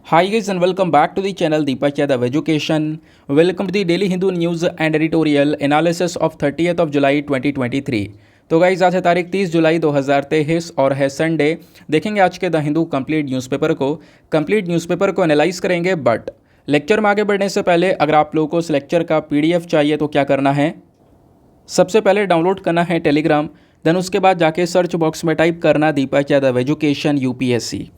Hi guys and welcome back to the channel Deepak Yadav Education. Welcome to the Daily Hindu News and Editorial Analysis of 30th of July 2023. तो guys आज है तारीख 30 जुलाई 2023 और है Sunday. देखेंगे आज के द हिंदू कंप्लीट न्यूज़पेपर को एनालाइज करेंगे। बट लेक्चर में आगे बढ़ने से पहले अगर आप लोगों को इस लेक्चर का पीडीएफ चाहिए तो क्या करना है, सबसे पहले डाउनलोड करना है टेलीग्राम, देन उसके बाद जाके सर्च बॉक्स में टाइप करना Deepak Yadav education UPSC.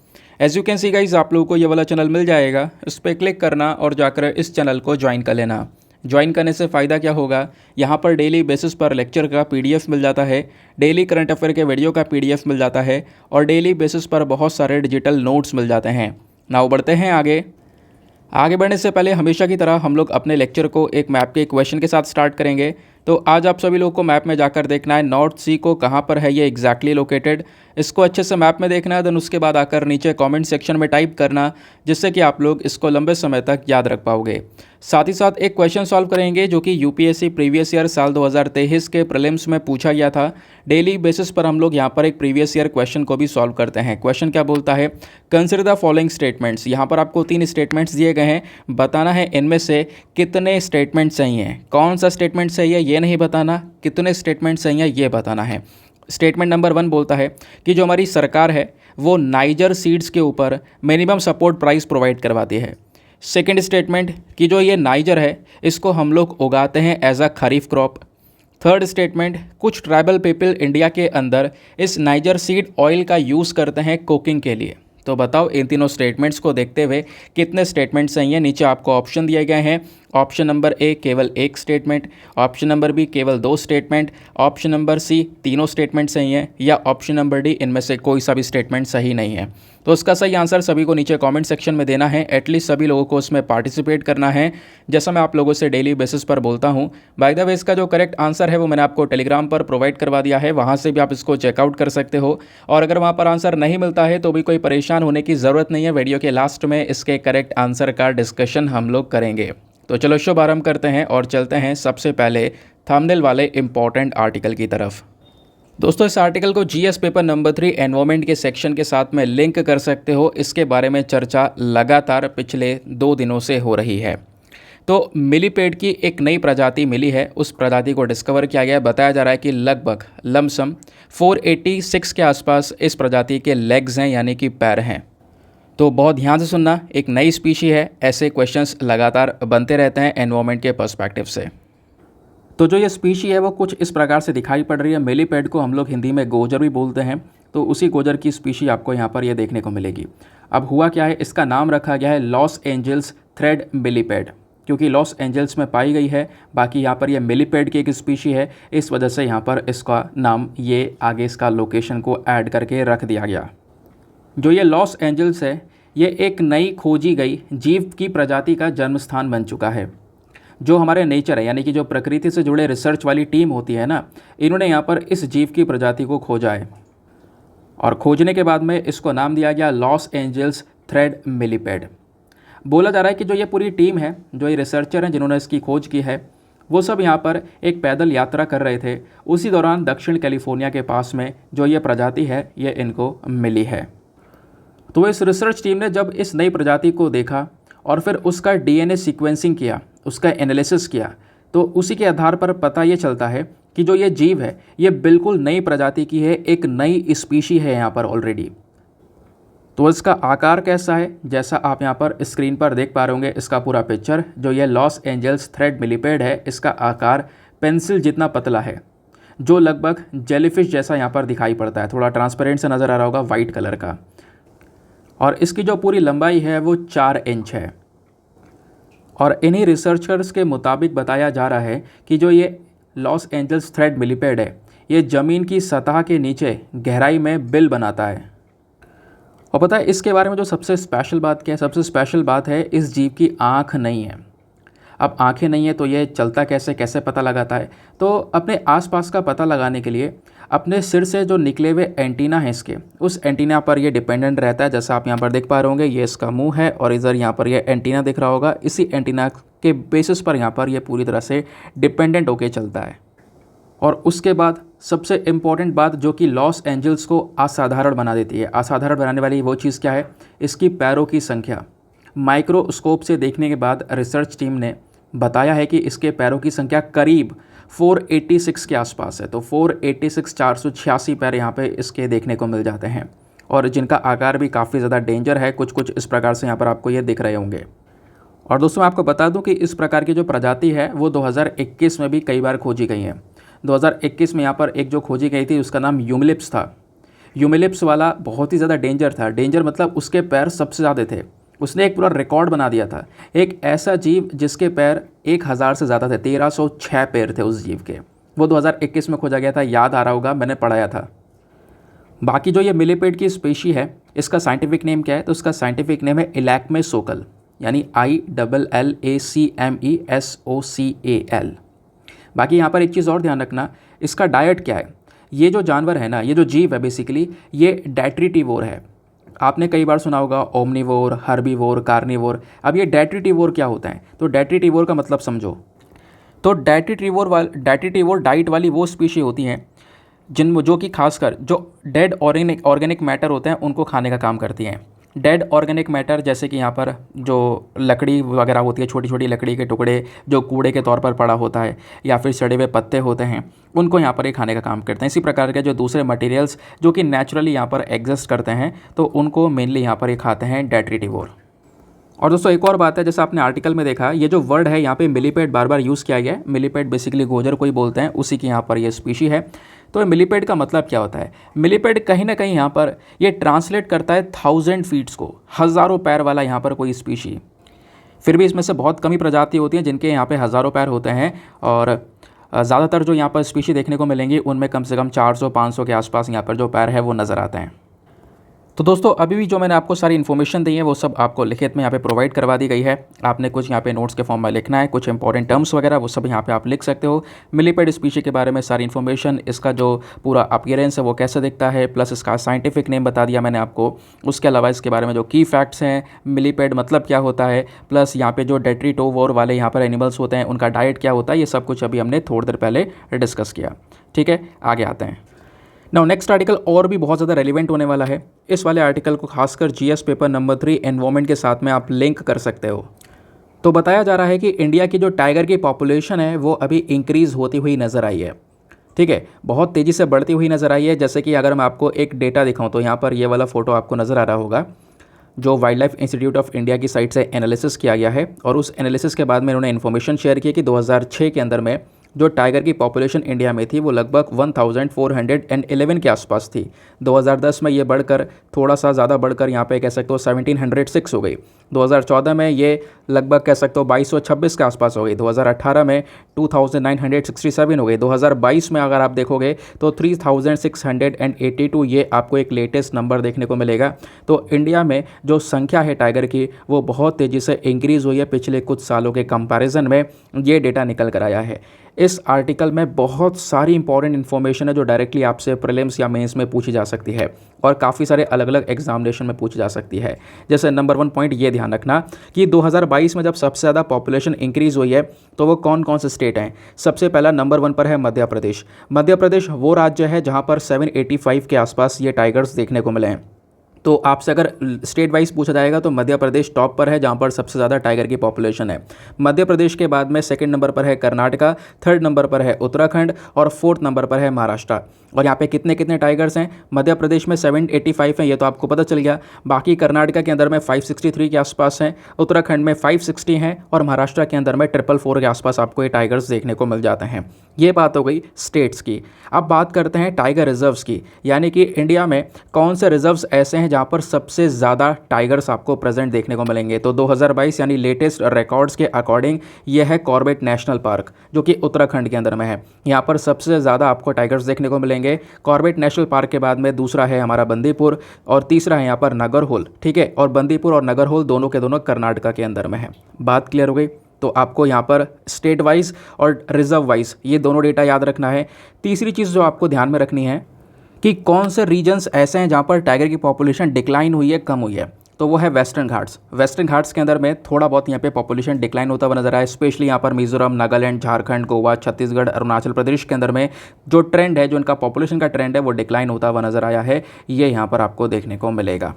As you can see guys आप लोगों को ये वाला चैनल मिल जाएगा, इस पर क्लिक करना और जाकर इस चैनल को ज्वाइन कर लेना। ज्वाइन करने से फ़ायदा क्या होगा, यहाँ पर डेली बेसिस पर लेक्चर का पीडीएफ मिल जाता है, डेली करंट अफेयर के वीडियो का पीडीएफ मिल जाता है और डेली बेसिस पर बहुत सारे डिजिटल नोट्स मिल जाते हैं। नाउ बढ़ते हैं आगे बढ़ने से पहले हमेशा की तरह हम लोग अपने लेक्चर को एक मैप के क्वेश्चन के साथ स्टार्ट करेंगे। तो आज आप सभी लोगों को मैप में जाकर देखना है नॉर्थ सी को कहाँ पर है ये एग्जैक्टली लोकेटेड, इसको अच्छे से मैप में देखना है। देन उसके बाद आकर नीचे कमेंट सेक्शन में टाइप करना, जिससे कि आप लोग इसको लंबे समय तक याद रख पाओगे। साथ ही साथ एक क्वेश्चन सॉल्व करेंगे जो कि यूपीएससी प्रीवियस ईयर साल 2023 के प्रीलिम्स में पूछा गया था। डेली बेसिस पर हम लोग यहाँ पर एक प्रीवियस ईयर क्वेश्चन को भी सॉल्व करते हैं। क्वेश्चन क्या बोलता है, कंसिडर द फॉलोइंग स्टेटमेंट्स। यहाँ पर आपको 3 स्टेटमेंट्स दिए गए हैं, बताना है इनमें से कितने स्टेटमेंट सही हैं। कौन सा स्टेटमेंट सही है ये नहीं बताना, कितने स्टेटमेंट सही है ये बताना है। स्टेटमेंट नंबर 1 बोलता है कि जो हमारी सरकार है वो नाइजर सीड्स के ऊपर मिनिमम सपोर्ट प्राइस प्रोवाइड करवाती है। सेकेंड स्टेटमेंट कि जो ये नाइजर है इसको हम लोग उगाते हैं as a kharif crop. Third statement, कुछ ट्राइबल पीपल इंडिया के अंदर इस नाइजर सीड ऑयल का यूज़ करते हैं कुकिंग के लिए। तो बताओ इन तीनों स्टेटमेंट्स को देखते हुए कितने स्टेटमेंट सही हैं। नीचे आपको ऑप्शन दिए गए हैं। ऑप्शन नंबर ए केवल 1 स्टेटमेंट, ऑप्शन नंबर बी केवल 2 स्टेटमेंट, ऑप्शन नंबर सी तीनों स्टेटमेंट सही हैं, या ऑप्शन नंबर डी इनमें से कोई सा भी स्टेटमेंट सही नहीं है। तो उसका सही आंसर सभी को नीचे कमेंट सेक्शन में देना है। एटलीस्ट सभी लोगों को उसमें पार्टिसिपेट करना है, जैसा मैं आप लोगों से डेली बेसिस पर बोलता हूँ। बाय द वे इसका जो करेक्ट आंसर है वो मैंने आपको टेलीग्राम पर प्रोवाइड करवा दिया है, वहाँ से भी आप इसको चेकआउट कर सकते हो। और अगर वहाँ पर आंसर नहीं मिलता है तो भी कोई परेशान होने की ज़रूरत नहीं है, वीडियो के लास्ट में इसके करेक्ट आंसर का डिस्कशन हम लोग करेंगे। तो चलो शुभारंभ करते हैं और चलते हैं सबसे पहले थंबनेल वाले इंपॉर्टेंट आर्टिकल की तरफ। दोस्तों इस आर्टिकल को जीएस पेपर नंबर 3 एनवायरमेंट के सेक्शन के साथ में लिंक कर सकते हो। इसके बारे में चर्चा लगातार पिछले 2 दिनों से हो रही है। तो मिलीपेड की एक नई प्रजाति मिली है, उस प्रजाति को डिस्कवर किया गया है। बताया जा रहा है कि लगभग लमसम 486 के आसपास इस प्रजाति के लेग्स हैं, यानी कि पैर हैं। तो बहुत ध्यान से सुनना, एक नई स्पीशी है, ऐसे क्वेश्चंस लगातार बनते रहते हैं एनवायरमेंट के पर्सपेक्टिव से। तो जो ये स्पीशी है वो कुछ इस प्रकार से दिखाई पड़ रही है। मिलीपेड को हम लोग हिंदी में गोजर भी बोलते हैं, तो उसी गोजर की स्पीशी आपको यहाँ पर ये देखने को मिलेगी। अब हुआ क्या है, इसका नाम रखा गया है लॉस एंजल्स थ्रेड मिलीपेड, क्योंकि लॉस एंजल्स में पाई गई है। बाकी यहाँ पर ये मिलीपेड की एक स्पीशी है, इस वजह से यहाँ पर इसका नाम ये आगे इसका लोकेशन को ऐड करके रख दिया गया। जो ये लॉस एंजल्स है ये एक नई खोजी गई जीव की प्रजाति का जन्म स्थान बन चुका है। जो हमारे नेचर है, यानी कि जो प्रकृति से जुड़े रिसर्च वाली टीम होती है ना, इन्होंने यहाँ पर इस जीव की प्रजाति को खोजा है और खोजने के बाद में इसको नाम दिया गया लॉस एंजल्स थ्रेड मिलीपेड। बोला जा रहा है कि जो ये पूरी टीम है, जो ये रिसर्चर हैं जिन्होंने इसकी खोज की है, वो सब यहाँ पर एक पैदल यात्रा कर रहे थे। उसी दौरान दक्षिण कैलिफोर्निया के पास में जो ये प्रजाति है ये इनको मिली है। तो इस रिसर्च टीम ने जब इस नई प्रजाति को देखा और फिर उसका डीएनए सीक्वेंसिंग किया, उसका एनालिसिस किया, तो उसी के आधार पर पता ये चलता है कि जो ये जीव है ये बिल्कुल नई प्रजाति की है, एक नई स्पीशी है यहाँ पर ऑलरेडी। तो इसका आकार कैसा है, जैसा आप यहाँ पर स्क्रीन पर देख पा रहे होंगे इसका पूरा पिक्चर। जो ये लॉस एंजल्स थ्रेड मिलीपेड है इसका आकार पेंसिल जितना पतला है, जो लगभग जेलीफिश जैसा यहाँ पर दिखाई पड़ता है। थोड़ा ट्रांसपेरेंट से नज़र आ रहा होगा, वाइट कलर का। और इसकी जो पूरी लंबाई है वो 4 इंच है। और इन्हीं रिसर्चर्स के मुताबिक बताया जा रहा है कि जो ये लॉस एंजल्स थ्रेड मिलीपेड है ये ज़मीन की सतह के नीचे गहराई में बिल बनाता है। और पता है इसके बारे में जो सबसे स्पेशल बात क्या है, सबसे स्पेशल बात है इस जीव की आँख नहीं है। अब आंखें नहीं है तो ये चलता कैसे पता लगाता है, तो अपने आसपास का पता लगाने के लिए अपने सिर से जो निकले हुए एंटीना है इसके, उस एंटीना पर ये डिपेंडेंट रहता है। जैसा आप यहाँ पर देख पा रहे होंगे ये इसका मुंह है और इधर यहाँ पर ये एंटीना दिख रहा होगा। इसी एंटीना के बेसिस पर यहाँ पर ये पूरी तरह से डिपेंडेंट होके चलता है। और उसके बाद सबसे इम्पॉर्टेंट बात जो कि लॉस एंजल्स को असाधारण बना देती है, असाधारण बनाने वाली वो चीज़ क्या है, इसकी पैरों की संख्या। माइक्रोस्कोप से देखने के बाद रिसर्च टीम ने बताया है कि इसके पैरों की संख्या करीब 486 के आसपास है। तो 486 486 पैर यहाँ पे इसके देखने को मिल जाते हैं और जिनका आकार भी काफ़ी ज़्यादा डेंजर है। कुछ कुछ इस प्रकार से यहाँ पर आपको ये दिख रहे होंगे। और दोस्तों मैं आपको बता दूं कि इस प्रकार की जो प्रजाति है वो 2021 में भी कई बार खोजी गई है। 2021 में यहाँ पर एक जो खोजी गई थी उसका नाम यूमिलिप्स था। यूमिलिप्स वाला बहुत ही ज़्यादा डेंजर था। डेंजर मतलब उसके पैर सबसे ज़्यादा थे। उसने एक पूरा रिकॉर्ड बना दिया था। एक ऐसा जीव जिसके पैर 1000 से ज़्यादा थे, 1306 पैर थे उस जीव के। वो 2021 में खोजा गया था, याद आ रहा होगा, मैंने पढ़ाया था। बाकी जो ये मिलीपेड की स्पीशी है इसका साइंटिफिक नेम क्या है, तो उसका साइंटिफिक नेम है इलैक्मेसोकल, यानी ILLACMESOCAL। बाकी यहाँ पर एक चीज़ और ध्यान रखना, इसका डाइट क्या है। ये जो जानवर है ना, ये जो जीव है बेसिकली ये डेट्रीटिवोर है। आपने कई बार सुना होगा ओमनिवोर, हर्बीवोर, कार्निवोर। अब ये डेट्रीटिवोर क्या होता है, तो डेट्रीटिवोर का मतलब समझो। तो डेट्रीटिवोर डाइट वाली वो स्पीशी होती हैं जो कि खासकर जो डेड ऑर्गेनिक मैटर होते हैं उनको खाने का काम करती हैं। डेड ऑर्गेनिक मैटर जैसे कि यहाँ पर जो लकड़ी वगैरह होती है, छोटी छोटी लकड़ी के टुकड़े जो कूड़े के तौर पर पड़ा होता है, या फिर सड़े हुए पत्ते होते हैं, उनको यहाँ पर ये खाने का काम करते हैं। इसी प्रकार के जो दूसरे मटेरियल्स जो कि नेचुरली यहाँ पर एग्जिस्ट करते हैं तो उनको मेनली यहाँ पर ये खाते हैं डेट्रीटिवोर। और दोस्तों एक और बात है, जैसा आपने आर्टिकल में देखा, ये जो वर्ड है यहाँ पे मिलीपेड बार बार यूज़ किया गया है। मिलीपेड बेसिकली गोजर को ही बोलते हैं, उसी की यहाँ पर ये स्पीशी है। तो मिलीपेड का मतलब क्या होता है, मिलीपेड कहीं ना कहीं यहाँ पर ये ट्रांसलेट करता है 1000 फीट्स को, हज़ारों पैर वाला यहाँ पर कोई स्पीशी। फिर भी इसमें से बहुत कम ही प्रजाति होती हैं जिनके यहाँ पे हज़ारों पैर होते हैं। और ज़्यादातर जो यहाँ पर स्पीशी देखने को मिलेंगी उनमें कम से कम 400-500 के आसपास यहाँ पर जो पैर है वो नज़र आते हैं। तो दोस्तों अभी भी जो मैंने आपको सारी इन्फॉर्मेशन दी है वो सब आपको लिखित में यहाँ पे प्रोवाइड करवा दी गई है। आपने कुछ यहाँ पे नोट्स के फॉर्म में लिखना है, कुछ इंपॉर्टेंट टर्म्स वगैरह वो सब यहाँ पे आप लिख सकते हो। मिलीपेड स्पीशी के बारे में सारी इन्फॉर्मेशन, इसका जो पूरा अपीयरेंस है वो कैसे दिखता है, प्लस इसका साइंटिफिक नेम बता दिया मैंने आपको। उसके अलावा इसके बारे में जो की फैक्ट्स हैं, मिलीपेड मतलब क्या होता है, प्लस यहाँ पे जो डेट्रीटिवोर वाले यहाँ पर एनिमल्स होते हैं उनका डाइट क्या होता है, ये सब कुछ अभी हमने थोड़ी देर पहले डिस्कस किया। ठीक है, आगे आते हैं। नाउ नेक्स्ट आर्टिकल और भी बहुत ज़्यादा रेलिवेंट होने वाला है। इस वाले आर्टिकल को खासकर जीएस पेपर नंबर 3 एनवायरमेंट के साथ में आप लिंक कर सकते हो। तो बताया जा रहा है कि इंडिया की जो टाइगर की पॉपुलेशन है वो अभी इंक्रीज़ होती हुई नज़र आई है। ठीक है, बहुत तेज़ी से बढ़ती हुई नज़र आई है। जैसे कि अगर मैं आपको एक डेटा दिखाऊँ तो यहाँ पर ये वाला फ़ोटो आपको नज़र आ रहा होगा, जो wild life institute of India की साइट से एनालिसिस किया गया है। और उस एनालिसिस के बाद में इन्होंने इन्फॉर्मेशन शेयर की कि 2006 के अंदर में जो टाइगर की पॉपुलेशन इंडिया में थी वो लगभग 1411 के आसपास थी। 2010 में ये बढ़कर थोड़ा सा ज़्यादा बढ़कर यहाँ पे कह सकते हो 1706 हो गई। 2014 में ये लगभग कह सकते हो 2226 के आसपास हो गई। 2018 में 2967 हो गई। 2022 में अगर आप देखोगे तो 3682, ये आपको एक लेटेस्ट नंबर देखने को मिलेगा। तो इंडिया में जो संख्या है टाइगर की वो बहुत तेज़ी से इंक्रीज़ हुई है पिछले कुछ सालों के कंपैरिजन में, ये डेटा निकल कर आया है। इस आर्टिकल में बहुत सारी इंपॉर्टेंट इन्फॉर्मेशन है जो डायरेक्टली आपसे प्रीलिम्स या मेंस में पूछी जा सकती है और काफ़ी सारे अलग अलग एग्जामिनेशन में पूछी जा सकती है। जैसे नंबर 1 पॉइंट ये ध्यान रखना कि 2022 में जब सबसे ज़्यादा पॉपुलेशन इंक्रीज़ हुई है तो वो कौन कौन से स्टेट हैं। सबसे पहला नंबर 1 पर है मध्य प्रदेश। मध्य प्रदेश वो राज्य है जहाँ पर 785 के आसपास ये टाइगर्स देखने को मिले हैं। तो आपसे अगर स्टेट वाइज पूछा जाएगा तो मध्य प्रदेश टॉप पर है जहाँ पर सबसे ज़्यादा टाइगर की पॉपुलेशन है। मध्य प्रदेश के बाद में सेकंड नंबर पर है कर्नाटका, थर्ड नंबर पर है उत्तराखंड और फोर्थ नंबर पर है महाराष्ट्र। और यहाँ पे कितने कितने टाइगर्स हैं, मध्य प्रदेश में 785 हैं, ये तो आपको पता चल गया। बाकी कर्नाटका के अंदर में 563 के आसपास हैं, उत्तराखंड में 560 हैं और महाराष्ट्र के अंदर में 444 के आसपास आपको ये टाइगर्स देखने को मिल जाते हैं। ये बात हो गई स्टेट्स की। अब बात करते हैं टाइगर रिजर्व्स की, यानी कि इंडिया में कौन से रिजर्व्स ऐसे हैं जहाँ पर सबसे ज़्यादा टाइगर्स आपको प्रेजेंट देखने को मिलेंगे। तो 2022 यानी लेटेस्ट रिकॉर्ड्स के अकॉर्डिंग ये है कॉर्बेट नेशनल पार्क जो कि उत्तराखंड के अंदर में है। यहाँ पर सबसे ज़्यादा आपको टाइगर्स देखने को मिलेंगे। कॉर्बेट नेशनल पार्क के बाद में दूसरा है हमारा बंदीपुर और तीसरा है यहाँ पर नागरहोल। ठीक है, और बंदीपुर और नागरहोल दोनों के दोनों कर्नाटका के अंदर में है। बात क्लियर हो गई। तो आपको यहाँ पर स्टेट वाइज और रिजर्व वाइज ये दोनों डेटा याद रखना है। तीसरी चीज़ जो आपको ध्यान में रखनी है कि कौन से रीजन्स ऐसे हैं जहाँ पर टाइगर की पॉपुलेशन डिक्लाइन हुई है, कम हुई है। तो वो है वेस्टर्न घाट्स। वेस्टर्न घाट्स के अंदर में थोड़ा बहुत यहाँ पे पॉपुलेशन डिक्लाइन होता हुआ नजर आया, स्पेशली यहाँ पर मिजोरम, नागालैंड, झारखंड, गोवा, छत्तीसगढ़, अरुणाचल प्रदेश के अंदर में जो ट्रेंड है, जो इनका पॉपुलेशन का ट्रेंड है वो डिक्लाइन होता हुआ नजर आया है। ये यहाँ पर आपको देखने को मिलेगा।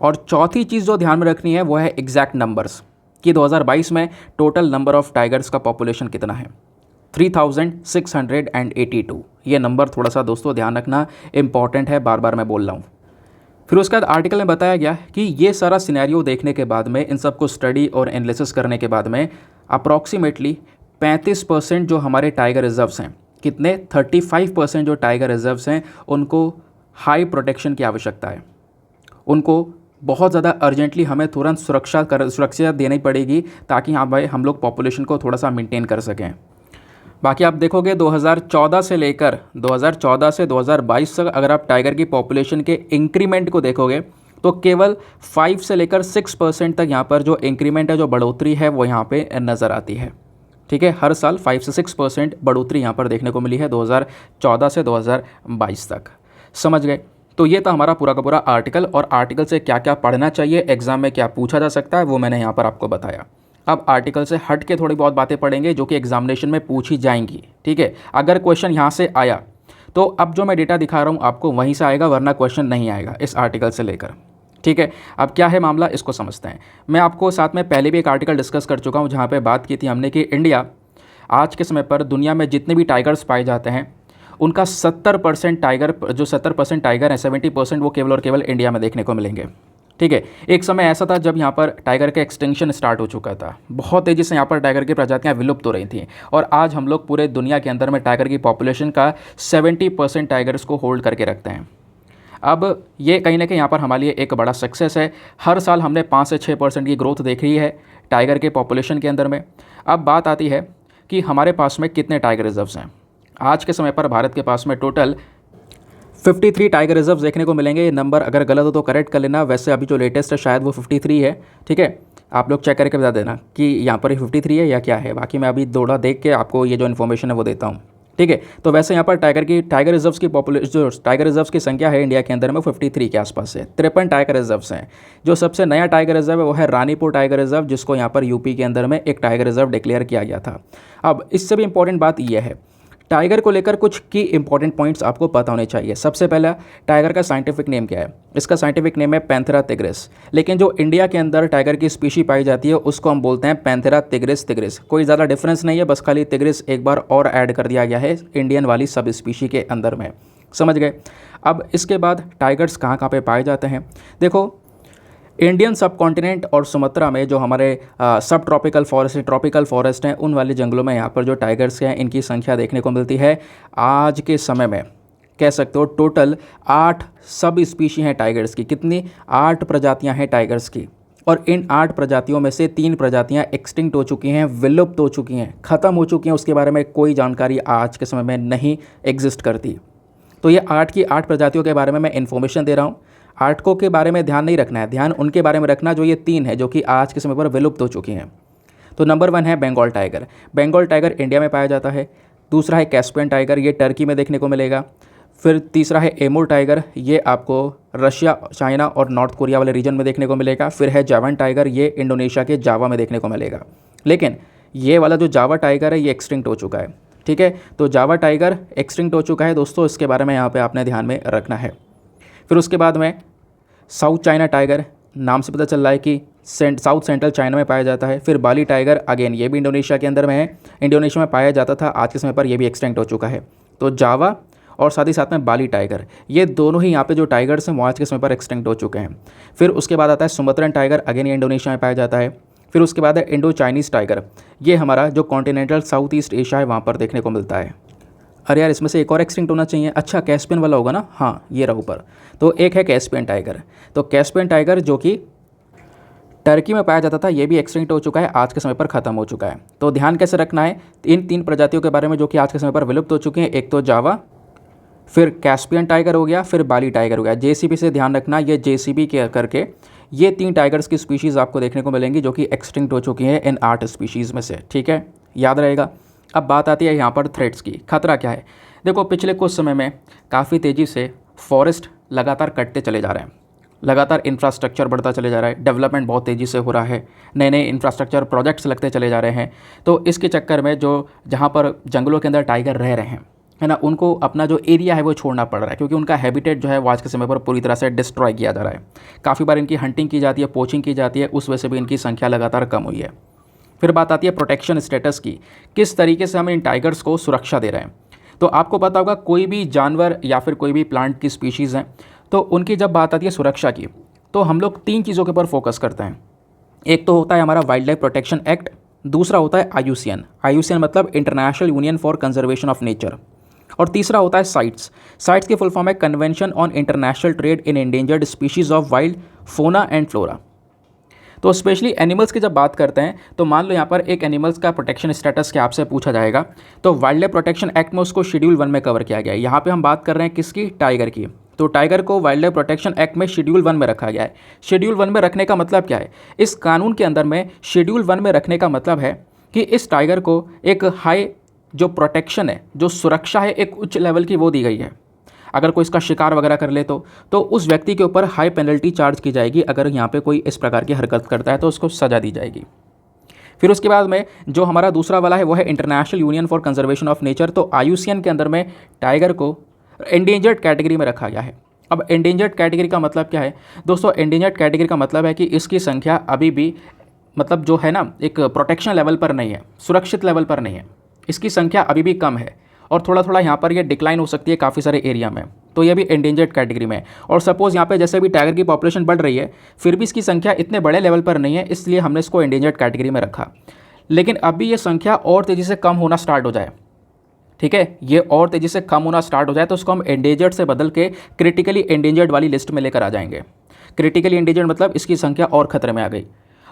और चौथी चीज़ जो ध्यान में रखनी है वो है एग्जैक्ट नंबर्स कि 2022 में टोटल नंबर ऑफ टाइगर्स का पॉपुलेशन कितना है, 3682। ये नंबर थोड़ा सा दोस्तों ध्यान रखना इंपॉर्टेंट है, बार बार मैं बोल रहा हूँ। फिर उसके बाद आर्टिकल में बताया गया कि ये सारा सिनेरियो देखने के बाद में, इन सबको स्टडी और एनालिसिस करने के बाद में अप्रॉक्सीमेटली 35% जो हमारे टाइगर रिजर्व्स हैं, कितने 35% जो टाइगर रिजर्व्स हैं उनको हाई प्रोटेक्शन की आवश्यकता है। उनको बहुत ज़्यादा अर्जेंटली हमें तुरंत सुरक्षा देनी पड़ेगी ताकि हाँ भाई हम लोग पॉपुलेशन को थोड़ा सा मेंटेन कर सकें। बाकी आप देखोगे 2014 से 2022 तक अगर आप टाइगर की पॉपुलेशन के इंक्रीमेंट को देखोगे तो केवल 5 से लेकर 6% तक यहाँ पर जो इंक्रीमेंट है, जो बढ़ोतरी है वो यहाँ पे नज़र आती है। ठीक है, हर साल 5 से 6% बढ़ोतरी यहाँ पर देखने को मिली है 2014 से 2022 तक। समझ गए? तो ये था हमारा पूरा का पूरा आर्टिकल, और आर्टिकल से क्या क्या पढ़ना चाहिए, एग्जाम में क्या पूछा जा सकता है वो मैंने यहाँ पर आपको बताया। अब आर्टिकल से हट के थोड़ी बहुत बातें पढ़ेंगे जो कि एग्जामिनेशन में पूछी जाएंगी। ठीक है, अगर क्वेश्चन यहाँ से आया तो अब जो मैं डेटा दिखा रहा हूँ आपको वहीं से आएगा, वरना क्वेश्चन नहीं आएगा इस आर्टिकल से लेकर। ठीक है, अब क्या है मामला इसको समझते हैं। मैं आपको साथ में पहले भी एक आर्टिकल डिस्कस कर चुका हूँ जहाँ पर बात की थी हमने कि इंडिया आज के समय पर दुनिया में जितने भी टाइगर्स पाए जाते हैं उनका 70% टाइगर, जो 70% टाइगर है 70% वो केवल और केवल इंडिया में देखने को मिलेंगे। ठीक है, एक समय ऐसा था जब यहाँ पर टाइगर का एक्सटिंक्शन स्टार्ट हो चुका था, बहुत तेज़ी से यहाँ पर टाइगर की प्रजातियाँ विलुप्त हो रही थी, और आज हम लोग पूरे दुनिया के अंदर में टाइगर की पॉपुलेशन का 70% टाइगर्स को होल्ड करके रखते हैं। अब ये कहीं ना कहीं यहाँ पर हमारे लिए एक बड़ा सक्सेस है। हर साल हमने 5 से 6% की ग्रोथ देखी है टाइगर के पॉपुलेशन के अंदर में। अब बात आती है कि हमारे पास में कितने टाइगर रिजर्व्स हैं। आज के समय पर भारत के पास में टोटल 53 टाइगर रिजर्व्स देखने को मिलेंगे। ये नंबर अगर गलत हो तो करेक्ट कर लेना, वैसे अभी जो लेटेस्ट है शायद वो 53 है। ठीक है, आप लोग चेक करके बता देना कि यहाँ पर 53 है या क्या है। बाकी मैं अभी थोड़ा देख के आपको ये जो इन्फॉर्मेशन है वो देता हूँ। ठीक है, तो वैसे यहाँ पर टाइगर रिजर्व्स की जो टाइगर रिजर्व्स की संख्या है इंडिया के अंदर में 53 के आसपास है। 53 टाइगर रिजर्व्स हैं। जो सबसे नया टाइगर रिजर्व है वो है रानीपुर टाइगर रिजर्व, जिसको यहाँ पर यूपी के अंदर में एक टाइगर रिजर्व डिक्लेयर किया गया था। अब इससे भी इंपॉर्टेंट बात यह है, टाइगर को लेकर कुछ की इंपॉर्टेंट पॉइंट्स आपको पता होने चाहिए। सबसे पहला, टाइगर का साइंटिफिक नेम क्या है? इसका साइंटिफिक नेम है पैंथेरा टिग्रिस, लेकिन जो इंडिया के अंदर टाइगर की स्पीशी पाई जाती है उसको हम बोलते हैं पैंथेरा टिग्रिस। कोई ज़्यादा डिफरेंस नहीं है, बस खाली टिग्रिस एक बार और ऐड कर दिया गया है इंडियन वाली सब स्पीशी के अंदर में। समझ गए? अब इसके बाद टाइगर्स कहाँ कहाँ पे पाए जाते हैं? देखो, इंडियन सब कॉन्टिनेंट और सुमात्रा में जो हमारे सब ट्रॉपिकल फॉरेस्ट हैं उन वाले जंगलों में यहाँ पर जो टाइगर्स हैं इनकी संख्या देखने को मिलती है। आज के समय में कह सकते हो टोटल 8 सब स्पीशी हैं टाइगर्स की। कितनी? 8 प्रजातियाँ हैं टाइगर्स की, और इन 8 प्रजातियों में से 3 प्रजातियाँ एक्सटिंक्ट हो चुकी हैं, विलुप्त हो चुकी हैं, ख़त्म हो चुकी हैं। उसके बारे में कोई जानकारी आज के समय में नहीं एग्जिस्ट करती। तो ये 8 की 8 प्रजातियों के बारे में मैं इन्फॉर्मेशन दे रहा हूँ। 8 को के बारे में ध्यान नहीं रखना है, ध्यान उनके बारे में रखना जो ये 3 है जो कि आज के समय पर विलुप्त हो चुकी हैं। तो नंबर 1 है Bengal tiger. Bengal tiger India में पाया जाता है। दूसरा है कैस्पियन टाइगर, ये टर्की में देखने को मिलेगा। फिर तीसरा है एमूर टाइगर, ये आपको रशिया, चाइना और नॉर्थ कोरिया वाले रीजन में देखने को मिलेगा। फिर है जावन टाइगर, ये इंडोनेशिया के जावा में देखने को मिलेगा। लेकिन ये वाला जो जावा टाइगर है ये एक्सटिंक्ट हो चुका है। ठीक है, तो जावा टाइगर एक्सटिंक्ट हो चुका है दोस्तों, इसके बारे में यहाँ पे आपने ध्यान में रखना है। फिर उसके बाद में साउथ चाइना टाइगर, नाम से पता चल रहा है कि साउथ सेंट्रल चाइना में पाया जाता है। फिर बाली टाइगर, अगेन ये भी इंडोनेशिया के अंदर में है, इंडोनेशिया में पाया जाता था, आज के समय पर यह भी एक्सटिंक्ट हो चुका है। तो जावा और साथ ही साथ में बाली टाइगर, ये दोनों ही यहाँ पे जो टाइगर्स हैं वो आज के समय पर एक्सटिंक्ट हो चुके हैं। फिर उसके बाद आता है सुमत्रन टाइगर, अगेन ये इंडोनेशिया में पाया जाता है। फिर उसके बाद है इंडो चाइनीज़ टाइगर, ये हमारा जो कॉन्टिनेंटल साउथ ईस्ट एशिया है वहाँ पर देखने को मिलता है। अरे यार, इसमें से एक और एक्सटिंक्ट होना चाहिए। अच्छा, कैस्पियन वाला होगा ना? हाँ, ये रहा ऊपर। तो एक है कैस्पियन टाइगर। तो कैस्पियन टाइगर जो कि टर्की में पाया जाता था, ये भी एक्सटिंक्ट हो चुका है, आज के समय पर ख़त्म हो चुका है। तो ध्यान कैसे रखना है इन 3 प्रजातियों के बारे में जो कि आज के समय पर विलुप्त हो चुकी हैं। एक तो जावा, फिर कैस्पियन टाइगर हो गया, फिर बाली टाइगर हो गया। जेसीबी से ध्यान रखना, ये जेसीबी के करके ये 3 टाइगर्स की स्पीशीज़ आपको देखने को मिलेंगी जो कि एक्सटिंक्ट हो चुकी हैं इन 8 स्पीशीज़ में से। ठीक है, याद रहेगा। अब बात आती है यहाँ पर थ्रेट्स की। खतरा क्या है? देखो, पिछले कुछ समय में काफ़ी तेज़ी से फॉरेस्ट लगातार कटते चले जा रहे हैं, लगातार इंफ्रास्ट्रक्चर बढ़ता चले जा रहा है, डेवलपमेंट बहुत तेज़ी से हो रहा है, नए नए इंफ्रास्ट्रक्चर प्रोजेक्ट्स लगते चले जा रहे हैं। तो इसके चक्कर में जो जहाँ पर जंगलों के अंदर टाइगर रह रहे हैं है ना, उनको अपना जो एरिया है वो छोड़ना पड़ रहा है, क्योंकि उनका हैबिटेट जो है वो आज के समय पर पूरी तरह से डिस्ट्रॉय किया जा रहा है। काफ़ी बार इनकी हंटिंग की जाती है, पोचिंग की जाती है, उस वजह से भी इनकी संख्या लगातार कम हुई है। फिर बात आती है प्रोटेक्शन स्टेटस की, किस तरीके से हम इन टाइगर्स को सुरक्षा दे रहे हैं। तो आपको पता होगा कोई भी जानवर या फिर कोई भी प्लांट की स्पीशीज़ हैं, तो उनकी जब बात आती है सुरक्षा की, तो हम लोग 3 चीज़ों के ऊपर फोकस करते हैं। एक तो होता है हमारा वाइल्ड लाइफ प्रोटेक्शन एक्ट, दूसरा होता है IUCN, IUCN मतलब international union for conservation of nature, और तीसरा होता है साइट्स। साइट्स की फुल फॉर्म है convention on international trade in endangered species of wild फोना एंड फ्लोरा। तो स्पेशली एनिमल्स की जब बात करते हैं, तो मान लो यहाँ पर एक एनिमल्स का प्रोटेक्शन स्टेटस क्या आपसे पूछा जाएगा, तो वाइल्ड लाइफ प्रोटेक्शन एक्ट में उसको शेड्यूल 1 में कवर किया गया है। यहाँ पे हम बात कर रहे हैं किसकी, टाइगर की। तो टाइगर को वाइल्ड लाइफ प्रोटेक्शन एक्ट में शेड्यूल 1 में रखा गया है। शेड्यूल 1 में रखने का मतलब क्या है, इस कानून के अंदर में शेड्यूल 1 में रखने का मतलब है कि इस टाइगर को एक हाई जो प्रोटेक्शन है, जो सुरक्षा है, एक उच्च लेवल की वो दी गई है। अगर कोई इसका शिकार वगैरह कर ले तो उस व्यक्ति के ऊपर हाई पेनल्टी चार्ज की जाएगी। अगर यहाँ पे कोई इस प्रकार की हरकत करता है तो उसको सज़ा दी जाएगी। फिर उसके बाद में जो हमारा दूसरा वाला है वो है international union for conservation of nature. तो IUCN के अंदर में टाइगर को एंडेंजर्ड कैटेगरी में रखा गया है। अब एंडेंजर्ड कैटेगरी का मतलब क्या है दोस्तों, एंडेंजर्ड कैटेगरी का मतलब है कि इसकी संख्या अभी भी मतलब जो है ना, एक प्रोटेक्शन लेवल पर नहीं है, सुरक्षित लेवल पर नहीं है। इसकी संख्या अभी भी कम है और थोड़ा थोड़ा यहाँ पर ये डिक्लाइन हो सकती है काफ़ी सारे एरिया में। तो ये भी एंडेंजर्ड कैटेगरी में है। और सपोज़ यहाँ पे जैसे भी टाइगर की पॉपुलेशन बढ़ रही है, फिर भी इसकी संख्या इतने बड़े लेवल पर नहीं है, इसलिए हमने इसको एंडेंजर्ड कैटेगरी में रखा। लेकिन अभी ये संख्या और तेज़ी से कम होना स्टार्ट हो जाए, ठीक है, ये और तेज़ी से कम होना स्टार्ट हो जाए तो उसको हम एंडेंजर्ड से बदल के क्रिटिकली एंडेंजर्ड वाली लिस्ट में लेकर आ जाएंगे। क्रिटिकली एंडेंजर्ड मतलब इसकी संख्या और खतरे में आ गई।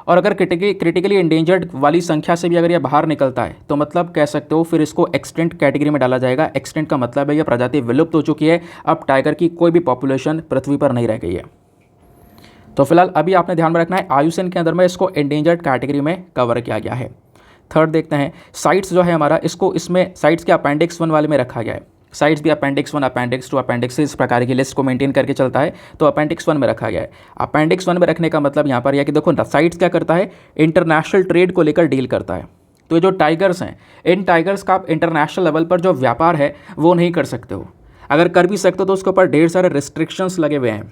और अगर क्रिटिकली एंडेंजर्ड वाली संख्या से भी अगर ये बाहर निकलता है तो मतलब कह सकते हो फिर इसको एक्सटेंट कैटेगरी में डाला जाएगा। एक्सटेंट का मतलब है ये प्रजाति विलुप्त हो चुकी है, अब टाइगर की कोई भी पॉपुलेशन पृथ्वी पर नहीं रह गई है। तो फिलहाल अभी आपने ध्यान में रखना है IUCN के अंदर में इसको एंडेंजर्ड कैटेगरी में कवर किया गया है। थर्ड देखते हैं साइट्स जो है हमारा, इसको इसमें साइट्स के अपेंडिक्स 1 वाले में रखा गया है। साइट्स भी अपेंडिक्स 1, अपेंडिक्स 2, अपेंडिक्स 6 इस प्रकार की लिस्ट को मेंटेन करके चलता है, तो अपेंडिक्स 1 में रखा गया है। अपेंडिक्स 1 में रखने का मतलब यहाँ पर यह कि देखो साइट्स क्या करता है, इंटरनेशनल ट्रेड को लेकर डील करता है। तो ये जो टाइगर्स हैं, इन टाइगर्स का आप इंटरनेशनल लेवल पर जो व्यापार है वो नहीं कर सकते हो। अगर कर भी सकते हो तो उसके ऊपर ढेर सारे रिस्ट्रिक्शंस लगे हुए हैं,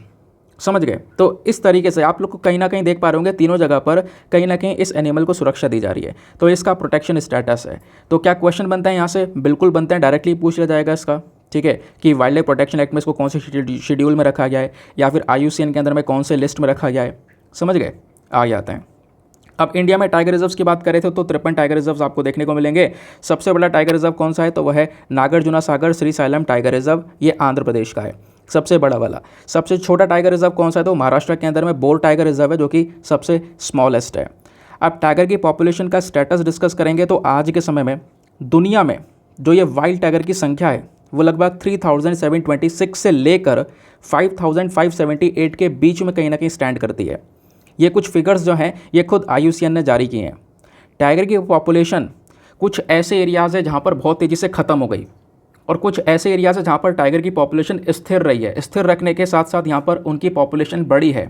समझ गए। तो इस तरीके से आप लोग को कहीं ना कहीं देख पा रहे होंगे तीनों जगह पर कहीं ना कहीं इस एनिमल को सुरक्षा दी जा रही है। तो इसका प्रोटेक्शन स्टेटस है। तो क्या क्वेश्चन बनता है यहाँ से, बिल्कुल बनता है, डायरेक्टली पूछ लिया जाएगा इसका, ठीक है, कि वाइल्ड लाइफ प्रोटेक्शन एक्ट में इसको कौन से शेड्यूल में रखा गया है या फिर IUCN के अंदर में कौन से लिस्ट में रखा गया है, समझ गए। आ जाते हैं अब इंडिया में टाइगर रिजर्व्स की बात करें थे तो 53 टाइगर रिजर्व्स आपको देखने को मिलेंगे। सबसे बड़ा टाइगर रिजर्व कौन सा है, तो वह है नागार्जुना सागर श्रीशैलम टाइगर रिजर्व, ये आंध्र प्रदेश का है सबसे बड़ा वाला। सबसे छोटा टाइगर रिजर्व कौन सा है, तो महाराष्ट्र के अंदर में बोर टाइगर रिजर्व है जो कि सबसे स्मॉलेस्ट है। अब टाइगर की पॉपुलेशन का स्टेटस डिस्कस करेंगे तो आज के समय में दुनिया में जो ये वाइल्ड टाइगर की संख्या है वो लगभग 3726 से लेकर 5578 के बीच में कहीं ना कहीं स्टैंड करती है। ये कुछ फिगर्स जो हैं ये खुद IUCN ने जारी किए हैं। टाइगर की पॉपुलेशन कुछ ऐसे एरियाज़ है जहाँ पर बहुत तेज़ी से ख़त्म हो गई और कुछ ऐसे एरियाज़ है जहाँ पर टाइगर की पॉपुलेशन स्थिर रही है। स्थिर रखने के साथ साथ यहाँ पर उनकी पॉपुलेशन बढ़ी है।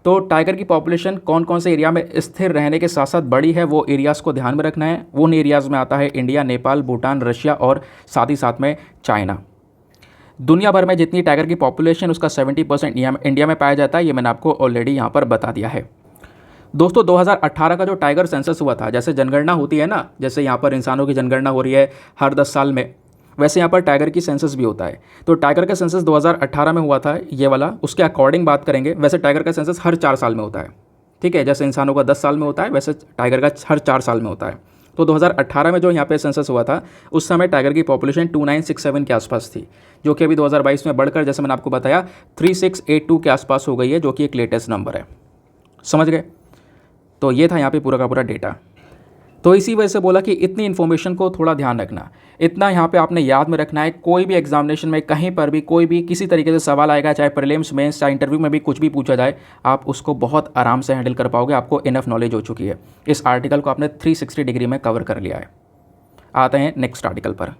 तो टाइगर की पॉपुलेशन कौन कौन से एरिया में स्थिर रहने के साथ साथ बढ़ी है वो एरियाज़ को ध्यान में रखना है। उन एरियाज़ में आता है इंडिया, नेपाल, भूटान, रशिया और साथ ही साथ में चाइना। दुनिया भर में जितनी टाइगर की पॉपुलेशन उसका 70% इंडिया में पाया जाता है, ये मैंने आपको ऑलरेडी यहाँ पर बता दिया है। दोस्तों 2018 का जो टाइगर सेंसस हुआ था, जैसे जनगणना होती है ना, जैसे यहाँ पर इंसानों की जनगणना हो रही है हर 10 साल में, वैसे यहाँ पर टाइगर की सेंसस भी होता है। तो टाइगर का सेंसस 2018 में हुआ था ये वाला, उसके अकॉर्डिंग बात करेंगे। वैसे टाइगर का सेंसस हर 4 साल में होता है, ठीक है, जैसे इंसानों का 10 साल में होता है वैसे टाइगर का हर 4 साल में होता है। तो 2018 में जो यहाँ पे सेंसस हुआ था उस समय टाइगर की पॉपुलेशन 2967 के आसपास थी, जो कि अभी 2022 में बढ़कर जैसे मैंने आपको बताया 3682 के आसपास हो गई है, जो कि एक लेटेस्ट नंबर है, समझ गए। तो ये था यहाँ पे पूरा का पूरा डेटा। तो इसी वजह से बोला कि इतनी इन्फॉर्मेशन को थोड़ा ध्यान रखना, इतना यहाँ पे आपने याद में रखना है। कोई भी एग्जामिनेशन में कहीं पर भी कोई भी किसी तरीके से सवाल आएगा, चाहे प्रीलिम्स में चाहे इंटरव्यू में भी कुछ भी पूछा जाए, आप उसको बहुत आराम से हैंडल कर पाओगे। आपको इनफ नॉलेज हो चुकी है। इस आर्टिकल को आपने 360 डिग्री में कवर कर लिया है। आते हैं नेक्स्ट आर्टिकल पर।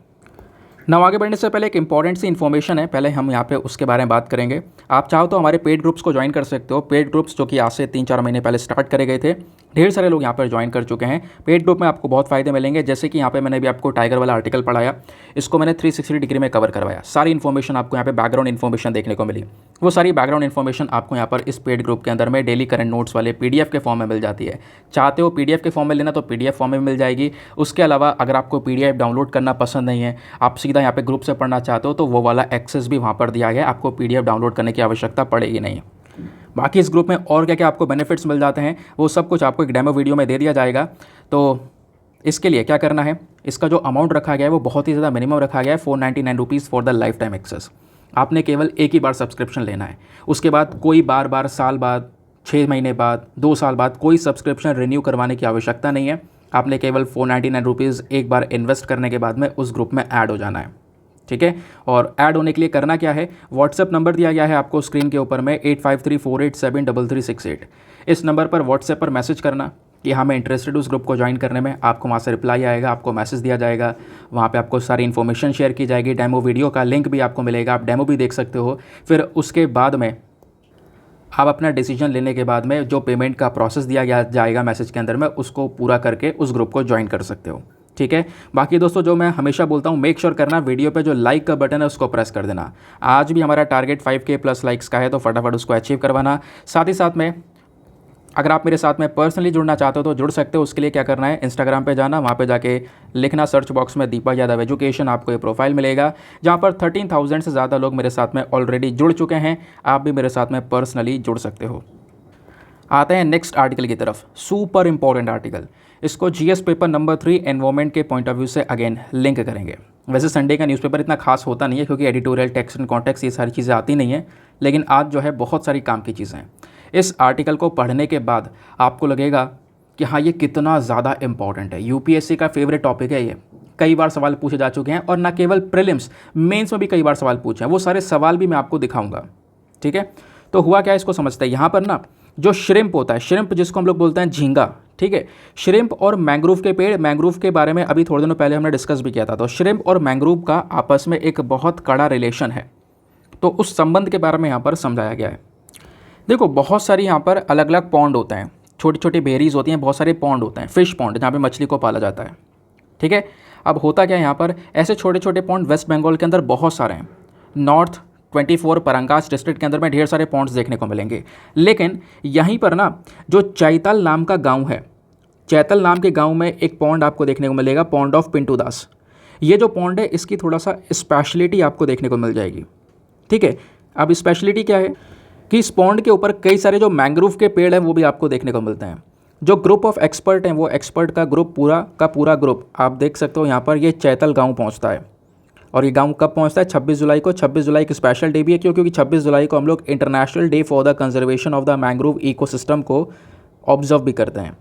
नाउ आगे बढ़ने से पहले एक इंपॉर्टेंट सी इन्फॉर्मेशन है, पहले हम यहाँ पे उसके बारे में बात करेंगे। आप चाहो तो हमारे पेड ग्रुप्स को ज्वाइन कर सकते हो। पेड ग्रुप्स जो कि आज से 3-4 महीने पहले स्टार्ट करे गए थे, ढेर सारे लोग यहाँ पर ज्वाइन कर चुके हैं। पेड ग्रुप में आपको बहुत फ़ायदे मिलेंगे, जैसे कि यहाँ पे मैंने भी आपको टाइगर वाला आर्टिकल पढ़ाया, इसको मैंने 360 डिग्री में कवर करवाया। सारी इन्फॉर्मेशन आपको यहाँ पे बैकग्राउंड इन्फॉर्मेशन देखने को मिली। वो सारी बैकग्राउंड इन्फॉर्मेशन आपको यहाँ पर इस पेड ग्रुप के अंदर में डेली करंट नोट्स वाले PDF के फॉर्म में मिल जाती है। चाहते हो PDF के फॉर्म में लेना तो PDF फॉर्म में मिल जाएगी। उसके अलावा अगर आपको PDF डाउनलोड करना पसंद नहीं है, आप सीधा यहाँ पे ग्रुप से पढ़ना चाहते हो, तो वो वाला एक्सेस भी वहाँ पर दिया गया है, आपको PDF डाउनलोड करने की आवश्यकता पड़ेगी नहीं। बाकी इस ग्रुप में और क्या क्या आपको बेनिफिट्स मिल जाते हैं वो सब कुछ आपको एक डेमो वीडियो में दे दिया जाएगा। तो इसके लिए क्या करना है, इसका जो अमाउंट रखा गया है वो बहुत ही ज़्यादा मिनिमम रखा गया है, 499 rupees for the lifetime access. आपने केवल एक ही बार सब्सक्रिप्शन लेना है, उसके बाद कोई बार साल बाद, 6 महीने बाद, 2 साल बाद कोई सब्सक्रिप्शन रिन्यू करवाने की आवश्यकता नहीं है। आपने केवल 499 रुपीज़ एक बार इन्वेस्ट करने के बाद में उस ग्रुप में ऐड हो जाना है, ठीक है। और ऐड होने के लिए करना क्या है, व्हाट्सएप नंबर दिया गया है आपको स्क्रीन के ऊपर में 8534873368। इस नंबर पर व्हाट्सएप पर मैसेज करना कि हाँ मैं इंटरेस्टेड उस ग्रुप को ज्वाइन करने में। आपको वहाँ से रिप्लाई आएगा, आपको मैसेज दिया जाएगा, वहाँ पे आपको सारी इन्फॉर्मेशन शेयर की जाएगी, डेमो वीडियो का लिंक भी आपको मिलेगा, आप डेमो भी देख सकते हो। फिर उसके बाद में आप अपना डिसीजन लेने के बाद में जो पेमेंट का प्रोसेस दिया गया जाएगा मैसेज के अंदर में, उसको पूरा करके उस ग्रुप को ज्वाइन कर सकते हो, ठीक है। बाकी दोस्तों जो मैं हमेशा बोलता हूँ, मेक श्योर करना वीडियो पे जो लाइक का बटन है उसको प्रेस कर देना। आज भी हमारा टारगेट 5K प्लस लाइक्स का है, तो फटाफट उसको अचीव करवाना। साथ ही साथ में अगर आप मेरे साथ में पर्सनली जुड़ना चाहते हो तो जुड़ सकते हो। उसके लिए क्या करना है, इंस्टाग्राम पे जाना, वहाँ पे जाके लिखना सर्च बॉक्स में दीपक यादव एजुकेशन, आपको ये प्रोफाइल मिलेगा जहाँ पर 13,000 से ज़्यादा लोग मेरे साथ में ऑलरेडी जुड़ चुके हैं। आप भी मेरे साथ में पर्सनली जुड़ सकते हो। आते हैं नेक्स्ट आर्टिकल की तरफ, सुपर इंपॉर्टेंट आर्टिकल। इसको GS पेपर नंबर 3 एनवायरमेंट के पॉइंट ऑफ व्यू से अगेन लिंक करेंगे। वैसे संडे का न्यूज़पेपर इतना खास होता नहीं है क्योंकि एडिटोरियल, टेक्स्ट एंड कॉन्टेक्स्ट ये सारी चीज़ें आती नहीं है, लेकिन आज जो है बहुत सारी काम की चीज़ें हैं। इस आर्टिकल को पढ़ने के बाद आपको लगेगा कि हाँ ये कितना ज़्यादा इंपॉर्टेंट है, UPSC का फेवरेट टॉपिक है ये। कई बार सवाल पूछे जा चुके हैं और ना केवल प्रीलिम्स, मेंस में भी कई बार सवाल पूछे हैं। वो सारे सवाल भी मैं आपको दिखाऊंगा, ठीक है। तो हुआ क्या है इसको समझते हैं। यहाँ पर ना जो श्रिम्प होता है, श्रिम्प जिसको हम लोग बोलते हैं झींगा, ठीक है। श्रिम्प और मैंग्रोव के पेड़, मैंग्रोव के बारे में अभी थोड़े दिनों पहले हमने डिस्कस भी किया था। तो श्रिम्प और मैंग्रोव का आपस में एक बहुत कड़ा रिलेशन है, तो उस संबंध के बारे में यहाँ पर समझाया गया है। देखो बहुत सारी यहाँ पर अलग अलग पॉन्ड होते हैं, छोटी छोटी बेरीज होती हैं, बहुत सारे पॉन्ड होते हैं, फिश पॉन्ड जहाँ पे मछली को पाला जाता है, ठीक है। अब होता क्या है यहाँ पर, ऐसे छोटे छोटे पॉन्ड वेस्ट बंगाल के अंदर बहुत सारे हैं। नॉर्थ 24 परंगास डिस्ट्रिक्ट के अंदर में ढेर सारे पॉन्ड्स देखने को मिलेंगे। लेकिन यहीं पर ना जो चैतल नाम का गाँव है, चैतल नाम के गाँव में एक पॉन्ड आपको देखने को मिलेगा, पॉन्ड ऑफ पिंटू दास। ये जो पॉन्ड है इसकी थोड़ा सा स्पेशलिटी आपको देखने को मिल जाएगी, ठीक है। अब स्पेशलिटी क्या है कि इस पॉन्ड के ऊपर कई सारे जो मैंग्रोव के पेड़ हैं वो भी आपको देखने को मिलते हैं। जो ग्रुप ऑफ एक्सपर्ट हैं वो एक्सपर्ट का ग्रुप पूरा का पूरा ग्रुप आप देख सकते हो यहाँ पर, ये चैतल गांव पहुँचता है। और ये गांव कब पहुँचता है, 26 जुलाई को। 26 जुलाई एक स्पेशल डे भी है क्योंकि 26 जुलाई को हम लोग international day for the conservation of the mangrove ecosystem को ऑब्जर्व भी करते हैं,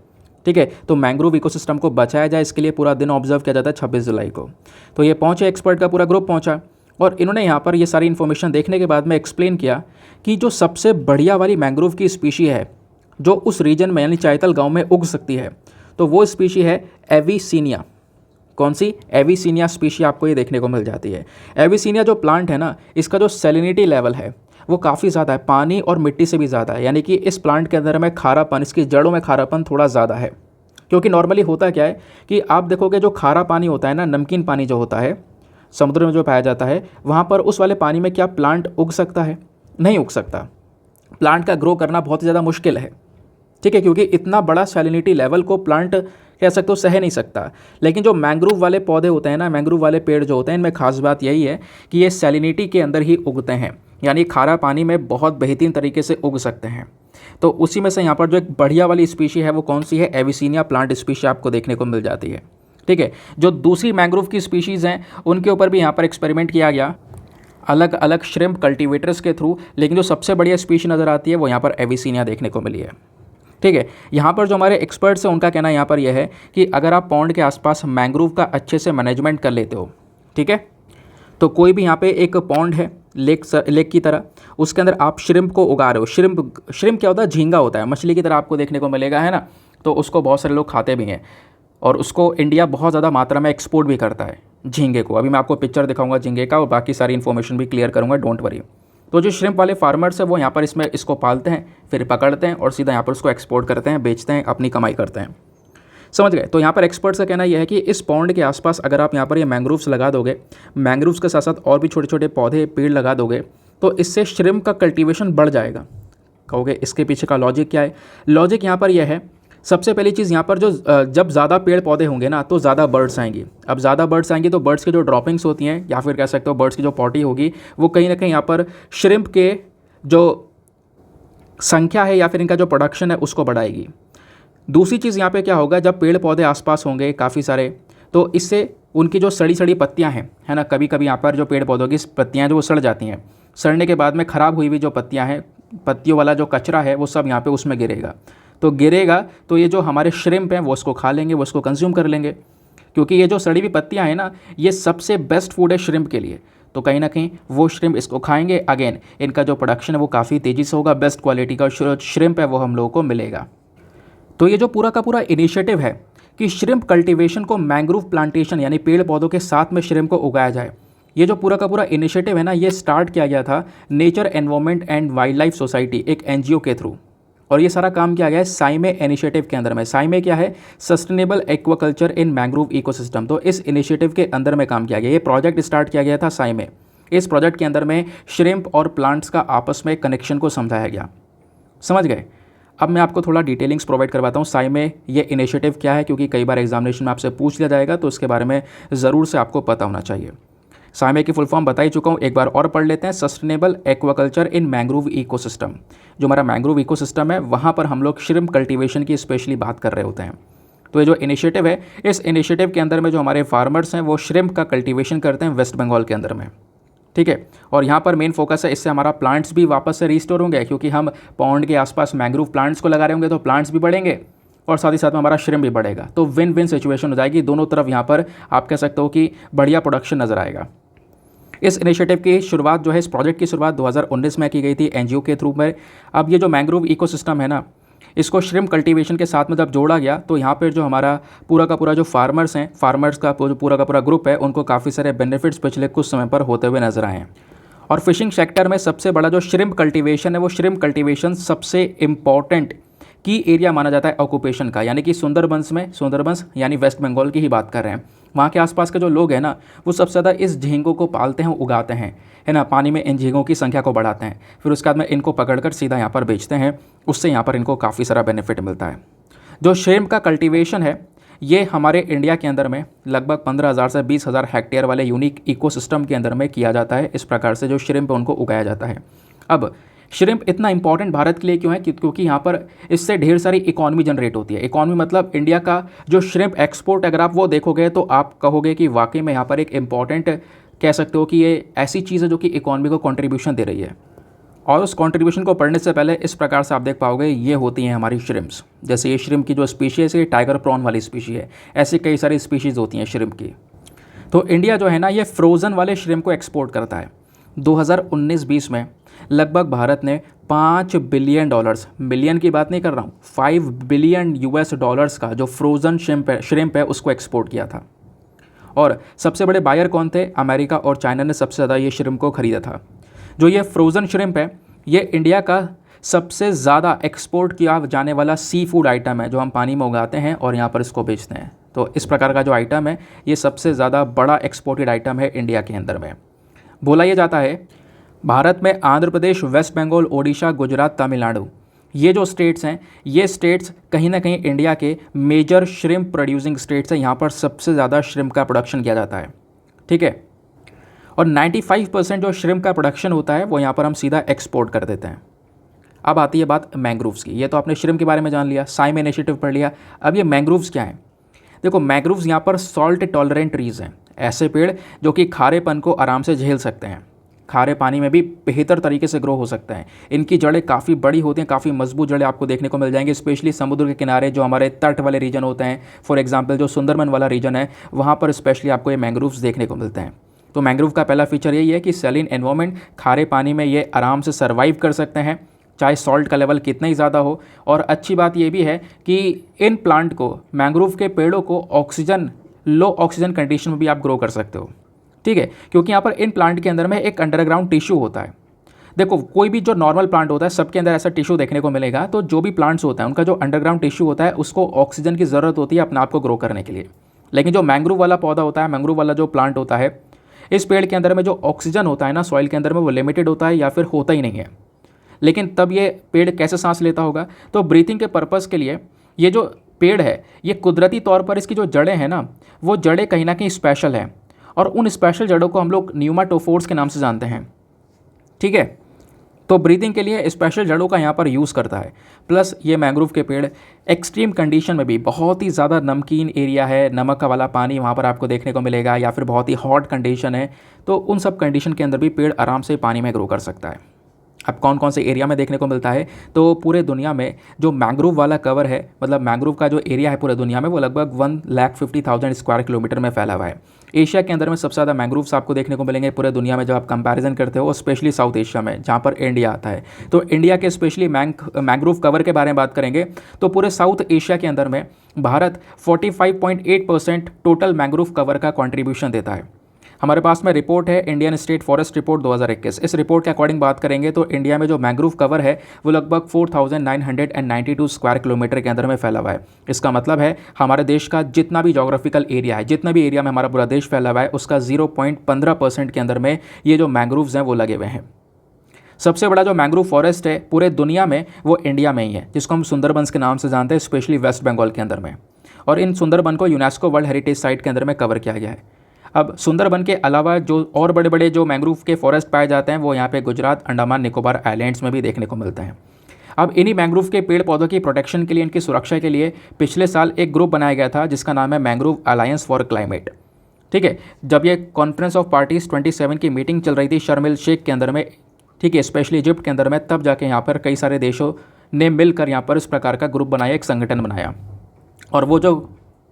ठीक है। तो मैंग्रोव इकोसिस्टम को बचाया जाए इसके लिए पूरा दिन ऑब्जर्व किया जाता है 26 जुलाई को। तो ये पहुँचे, एक्सपर्ट का पूरा ग्रुप पहुँचा और इन्होंने यहाँ पर ये सारी इन्फॉर्मेशन देखने के बाद में एक्सप्लेन किया कि जो सबसे बढ़िया वाली मैंग्रोव की स्पीशी है जो उस रीजन में यानी चैतल गांव में उग सकती है, तो वो स्पीशी है एविसीनिया। कौन सी? एविसीनिया स्पीशी आपको ये देखने को मिल जाती है। एविसीनिया जो प्लांट है ना, इसका जो सैलिनिटी लेवल है वो काफ़ी ज़्यादा है, पानी और मिट्टी से भी ज़्यादा है। यानी कि इस प्लांट के अंदर में खारापन, इसकी जड़ों में खारापन थोड़ा ज़्यादा है। क्योंकि नॉर्मली होता क्या है कि आप देखोगे जो खारा पानी होता है ना, नमकीन पानी जो होता है समुद्र में जो पाया जाता है, वहाँ पर उस वाले पानी में क्या प्लांट उग सकता है? नहीं उग सकता। प्लांट का ग्रो करना बहुत ही ज़्यादा मुश्किल है, ठीक है, क्योंकि इतना बड़ा सैलिनिटी लेवल को प्लांट कह सकते हो सह नहीं सकता। लेकिन जो मैंग्रोव वाले पौधे होते हैं ना, मैंग्रोव वाले पेड़ जो होते हैं, इनमें खास बात यही है कि ये सैलिनिटी के अंदर ही उगते हैं, यानी खारा पानी में बहुत बेहतरीन तरीके से उग सकते हैं। तो उसी में से यहाँ पर जो एक बढ़िया वाली स्पीशी है वो कौन सी है? एविसीनिया प्लांट स्पीशी आपको देखने को मिल जाती है, ठीक है। जो दूसरी मैंग्रोव की स्पीशीज़ हैं उनके ऊपर भी यहाँ पर एक्सपेरिमेंट किया गया अलग अलग श्रिम्प कल्टीवेटर्स के थ्रू, लेकिन जो सबसे बढ़िया स्पीशी नज़र आती है वो यहाँ पर एविसीनिया देखने को मिली है, ठीक है। यहाँ पर जो हमारे एक्सपर्ट्स हैं उनका कहना यहाँ पर यह है कि अगर आप पॉन्ड के आसपास मैंग्रोव का अच्छे से मैनेजमेंट कर लेते हो, ठीक है, तो कोई भी यहाँ पे एक पॉन्ड है लेक की तरह, उसके अंदर आप श्रिम्प को उगा रहे हो। श्रिम्प क्या होता है? झींगा होता है, मछली की तरह आपको देखने को मिलेगा, है ना। तो उसको बहुत सारे लोग खाते भी हैं और उसको इंडिया बहुत ज़्यादा मात्रा में एक्सपोर्ट भी करता है, झींगे को। अभी मैं आपको पिक्चर दिखाऊंगा झींगे का और बाकी सारी इन्फॉर्मेशन भी क्लियर करूंगा, डोंट वरी। तो जो श्रिम्प वाले फार्मर्स हैं वो यहाँ पर इसको पालते हैं, फिर पकड़ते हैं और सीधा यहाँ पर उसको एक्सपोर्ट करते हैं, बेचते हैं, अपनी कमाई करते हैं। समझ गए। तो यहाँ पर एक्सपर्ट्स का कहना यह है कि इस पॉन्ड के आसपास अगर आप यहाँ पर ये मैंग्रोव्स लगा दोगे, मैंग्रोव्स के साथ साथ और भी छोटे छोटे पौधे पेड़ लगा दोगे, तो इससे श्रिम्प का कल्टीवेशन बढ़ जाएगा। कहोगे इसके पीछे का लॉजिक क्या है? लॉजिक यहाँ पर यह है, सबसे पहली चीज़ यहाँ पर जब ज़्यादा पेड़ पौधे होंगे ना तो ज़्यादा बर्ड्स आएंगी। अब ज़्यादा बर्ड्स आएंगी तो बर्ड्स की जो ड्रॉपिंग्स होती हैं, या फिर कह सकते हो बर्ड्स की जो पॉटी होगी, वो कहीं ना कहीं यहाँ पर श्रिम्प के जो संख्या है या फिर इनका जो प्रोडक्शन है उसको बढ़ाएगी। दूसरी चीज़ यहाँ पे क्या होगा, जब पेड़ पौधे आसपास होंगे काफ़ी सारे, तो इससे उनकी जो सड़ी सड़ी पत्तियाँ हैं, है ना, कभी कभी यहाँ पर जो पेड़ पौधों की पत्तियाँ जो वो सड़ जाती हैं, सड़ने के बाद में ख़राब हुई हुई जो पत्तियाँ हैं, पत्तियों वाला जो कचरा है वो सब यहाँ पे उसमें गिरेगा। तो ये जो हमारे श्रिम्प हैं वो उसको खा लेंगे, वो उसको कंज्यूम कर लेंगे, क्योंकि ये जो सड़ी हुई पत्तियाँ हैं ना, ये सबसे बेस्ट फूड है श्रिम्प के लिए। तो कहीं ना कहीं वो श्रिम्प इसको खाएंगे, अगेन इनका जो प्रोडक्शन है वो काफ़ी तेज़ी से होगा, बेस्ट क्वालिटी का श्रिम्प है वो हम लोगों को मिलेगा। तो ये जो पूरा का पूरा इनिशिएटिव है कि श्रिम्प कल्टीवेशन को मैंग्रोव प्लांटेशन यानी पेड़ पौधों के साथ में श्रिम्प को उगाया जाए, ये जो पूरा का पूरा इनिशिएटिव है ना, ये स्टार्ट किया गया था nature environment and wild life society, एक एनजीओ के थ्रू। और ये सारा काम किया गया है साइमे इनिशिएटिव के अंदर में। साइमे क्या है? सस्टेनेबल एक्वाकल्चर इन मैंग्रोव इकोसिस्टम। तो इस इनिशिएटिव के अंदर में काम किया गया, ये प्रोजेक्ट स्टार्ट किया गया था साइमे। इस प्रोजेक्ट के अंदर में श्रिम्प और प्लांट्स का आपस में कनेक्शन को समझाया गया। समझ गए? अब मैं आपको थोड़ा डिटेलिंग्स प्रोवाइड करवाता हूँ साइमे ये इनिशिएटिव क्या है, क्योंकि कई बार एग्जामिनेशन में आपसे पूछ लिया जाएगा, तो उसके बारे में ज़रूर से आपको पता होना चाहिए। साइमे की फुल फॉर्म बता ही चुका हूँ, एक बार और पढ़ लेते हैं। सस्टेनेबल एक्वाकल्चर इन मैंग्रोव इकोसिस्टम। जो हमारा मैंग्रोव इकोसिस्टम है वहाँ पर हम लोग श्रिम्प कल्टीवेशन की स्पेशली बात कर रहे होते हैं। तो ये जो इनिशिएटिव है, इस इनिशिएटिव के अंदर में जो हमारे फार्मर्स हैं वो श्रिम्प का कल्टीवेशन करते हैं वेस्ट बंगाल के अंदर में। ठीक है, और यहाँ पर मेन फोकस है, इससे हमारा प्लांट्स भी वापस से रिस्टोर होंगे, क्योंकि हम पॉन्ड के आसपास मैंग्रोव प्लांट्स को लगा रहे होंगे तो प्लांट्स भी बढ़ेंगे और साथ ही साथ में हमारा श्रिम्प भी बढ़ेगा। तो विन विन सिचुएशन हो जाएगी, दोनों तरफ यहाँ पर आप कह सकते हो कि बढ़िया प्रोडक्शन नज़र आएगा। इस इनिशिएटिव की शुरुआत जो है, इस प्रोजेक्ट की शुरुआत 2019 में की गई थी एनजीओ के थ्रू में। अब ये जो मैंग्रोव इकोसिस्टम है ना, इसको श्रिम्प कल्टीवेशन के साथ में जब जोड़ा गया तो यहाँ पर जो हमारा पूरा का पूरा जो फार्मर्स हैं, फार्मर्स का जो पूरा का पूरा ग्रुप है, उनको काफ़ी सारे बेनिफिट्स पिछले कुछ समय पर होते हुए नजर आए हैं। और फिशिंग सेक्टर में सबसे बड़ा जो श्रिम्प कल्टीवेशन है, वो श्रिम्प कल्टीवेशन सबसे इम्पॉर्टेंट की एरिया माना जाता है ऑक्यूपेशन का, यानी कि सुंदरबंस यानी वेस्ट बंगाल की ही बात कर रहे हैं। वहाँ के आसपास के जो लोग हैं ना, वो सबसे ज़्यादा इस झींगों को पालते हैं, उगाते हैं, है ना, पानी में इन झींगों की संख्या को बढ़ाते हैं, फिर उसके बाद में इनको पकड़कर सीधा यहाँ पर बेचते हैं, उससे यहाँ पर इनको काफ़ी सारा बेनिफिट मिलता है। जो श्रिम्प का कल्टीवेशन है, ये हमारे इंडिया के अंदर में लगभग 15,000 से 20,000 हेक्टेयर वाले यूनिक इकोसिस्टम के अंदर में किया जाता है। इस प्रकार से जो श्रिम्प है उनको उगाया जाता है। अब श्रिम्प इतना इंपॉर्टेंट भारत के लिए क्यों है? क्योंकि यहाँ पर इससे ढेर सारी इकॉनमी जनरेट होती है। इकॉनमी मतलब इंडिया का जो श्रिम्प एक्सपोर्ट, अगर आप वो देखोगे तो आप कहोगे कि वाकई में यहाँ पर एक इम्पॉर्टेंट कह सकते हो कि ये ऐसी चीज़ है जो कि इकॉनमी को कॉन्ट्रीब्यूशन दे रही है। और उस कंट्रीब्यूशन को पढ़ने से पहले इस प्रकार से आप देख पाओगे, ये होती हैं हमारी श्रिम्प्स। जैसे ये श्रिम्प की जो स्पीशीज़ है, टाइगर प्रॉन वाली स्पीशी है, ऐसी कई सारी स्पीशीज़ होती हैं श्रिम्प की। तो इंडिया जो है ना, ये फ्रोज़न वाले श्रिम्प को एक्सपोर्ट करता है। 2019-20 में लगभग भारत ने $5 बिलियन, मिलियन की बात नहीं कर रहा हूँ, $5 बिलियन का जो फ्रोज़न श्रिम्प है उसको एक्सपोर्ट किया था। और सबसे बड़े बायर कौन थे? अमेरिका और चाइना ने सबसे ज़्यादा ये श्रिम्प को ख़रीदा था। जो ये फ्रोज़न श्रिम्प है, ये इंडिया का सबसे ज़्यादा एक्सपोर्ट किया जाने वाला सी फूड आइटम है, जो हम पानी में उगाते हैं और यहाँ पर इसको बेचते हैं। तो इस प्रकार का जो आइटम है, ये सबसे ज़्यादा बड़ा एक्सपोर्टेड आइटम है इंडिया के अंदर में। बोला ये जाता है भारत में आंध्र प्रदेश, वेस्ट बंगाल, ओडिशा, गुजरात, तमिलनाडु, ये जो स्टेट्स हैं, ये स्टेट्स कहीं ना कहीं इंडिया के मेजर श्रिम्प प्रोड्यूसिंग स्टेट्स हैं। यहाँ पर सबसे ज़्यादा श्रिम्प का प्रोडक्शन किया जाता है। ठीक है, और 95% जो श्रिम्प का प्रोडक्शन होता है वो यहाँ पर हम सीधा एक्सपोर्ट कर देते हैं। अब आती है बात मैंग्रोव्स की। ये तो आपने श्रिम्प के बारे में जान लिया, साइम इनिशिएटिव पढ़ लिया। अब ये मैंग्रोव्स क्या हैं? देखो, मैंग्रोव्स यहाँ पर सॉल्ट टॉलरेंट ट्रीज़ हैं, ऐसे पेड़ जो कि खारेपन को आराम से झेल सकते हैं, खारे पानी में भी बेहतर तरीके से ग्रो हो सकते हैं। इनकी जड़ें काफ़ी बड़ी होती हैं, काफ़ी मजबूत जड़ें आपको देखने को मिल जाएंगी, स्पेशली समुद्र के किनारे जो हमारे तट वाले रीजन होते हैं। फॉर एग्जांपल जो सुंदरबन वाला रीजन है, वहाँ पर स्पेशली आपको ये मैंग्रोव्स देखने को मिलते हैं। तो मैंग्रोव का पहला फीचर यही है कि सैलिन एनवायरनमेंट, खारे पानी में ये आराम से सर्वाइव कर सकते हैं, चाहे सॉल्ट का लेवल कितना ही ज़्यादा हो। और अच्छी बात ये भी है कि इन प्लांट को, मैंग्रोव के पेड़ों को ऑक्सीजन लो ऑक्सीजन कंडीशन में भी आप ग्रो कर सकते हो, ठीक है, क्योंकि यहाँ पर इन प्लांट के अंदर में एक अंडरग्राउंड टिश्यू होता है। देखो कोई भी जो नॉर्मल प्लांट होता है सबके अंदर ऐसा टिश्यू देखने को मिलेगा, तो जो भी प्लांट्स होता है उनका जो अंडरग्राउंड टिश्यू होता है उसको ऑक्सीजन की ज़रूरत होती है अपने आप को ग्रो करने के लिए। लेकिन जो मैंग्रोव वाला पौधा होता है, मैंग्रोव वाला जो प्लांट होता है, इस पेड़ के अंदर में जो ऑक्सीजन होता है ना सॉइल के अंदर में, वो लिमिटेड होता है या फिर होता ही नहीं है। लेकिन तब ये पेड़ कैसे सांस लेता होगा, तो ब्रीथिंग के पर्पज़ के लिए ये जो पेड़ है ये कुदरती तौर पर इसकी जो जड़ें हैं ना, वो जड़ें कहीं ना कहीं स्पेशल हैं, और उन स्पेशल जड़ों को हम लोग न्यूमाटोफोर्स के नाम से जानते हैं, ठीक है। तो ब्रीदिंग के लिए स्पेशल जड़ों का यहाँ पर यूज़ करता है। प्लस ये मैंग्रोव के पेड़ एक्सट्रीम कंडीशन में भी, बहुत ही ज़्यादा नमकीन एरिया है, नमक का वाला पानी वहाँ पर आपको देखने को मिलेगा, या फिर बहुत ही हॉट कंडीशन है, तो उन सब कंडीशन के अंदर भी पेड़ आराम से पानी में ग्रो कर सकता है। अब कौन कौन से एरिया में देखने को मिलता है, तो पूरे दुनिया में जो मैंग्रोव वाला कवर है, मतलब मैंग्रोव का जो एरिया है पूरे दुनिया में, वो लगभग 1,50,000 स्क्वायर किलोमीटर में फैला हुआ है। एशिया के अंदर में सबसे ज़्यादा मैंग्रोव्स आपको देखने को मिलेंगे पूरे दुनिया में जब आप कंपैरिजन करते हो, स्पेशली साउथ एशिया में जहाँ पर इंडिया आता है। तो इंडिया के स्पेशली मैंग्रोव कवर के बारे में बात करेंगे तो पूरे साउथ एशिया के अंदर में भारत 45.8% टोटल मैंग्रोव कवर का कॉन्ट्रीब्यूशन देता है। हमारे पास में रिपोर्ट है इंडियन स्टेट फॉरेस्ट रिपोर्ट 2021। इस रिपोर्ट के अकॉर्डिंग बात करेंगे तो इंडिया में जो मैंग्रोव कवर है वो लगभग 4,992 स्क्वायर किलोमीटर के अंदर में फैला हुआ है। इसका मतलब है हमारे देश का जितना भी जोग्राफिकल एरिया है, जितना भी एरिया में हमारा पूरा देश फैला हुआ है, उसका 0.15% के अंदर में ये जो मैंग्रोव्स हैं वो लगे हुए हैं। सबसे बड़ा जो मैंग्रोव फॉरेस्ट है पूरे दुनिया में वो इंडिया में ही है, जिसको हम सुंदरबंस के नाम से जानते हैं, स्पेशली वेस्ट बंगाल के अंदर में। और इन सुंदरबन को यूनेस्को वर्ल्ड हेरिटेज साइट के अंदर में कवर किया गया है। अब सुंदरबन के अलावा जो और बड़े बड़े जो मैंग्रोव के फॉरेस्ट पाए जाते हैं वो यहाँ पे गुजरात, अंडमान निकोबार आइलैंड्स में भी देखने को मिलते हैं। अब इन्हीं मैंग्रोव के पेड़ पौधों की प्रोटेक्शन के लिए, इनकी सुरक्षा के लिए पिछले साल एक ग्रुप बनाया गया था जिसका नाम है मैंग्रोव अलायंस फॉर क्लाइमेट, ठीक है। जब ये कॉन्फ्रेंस ऑफ पार्टीज 27 की मीटिंग चल रही थी शर्म एल शेख के अंदर में, ठीक है, स्पेशली इजिप्ट के अंदर में, तब जाके यहाँ पर कई सारे देशों ने मिलकर यहाँ पर इस प्रकार का ग्रुप बनाया, एक संगठन बनाया। और वो जो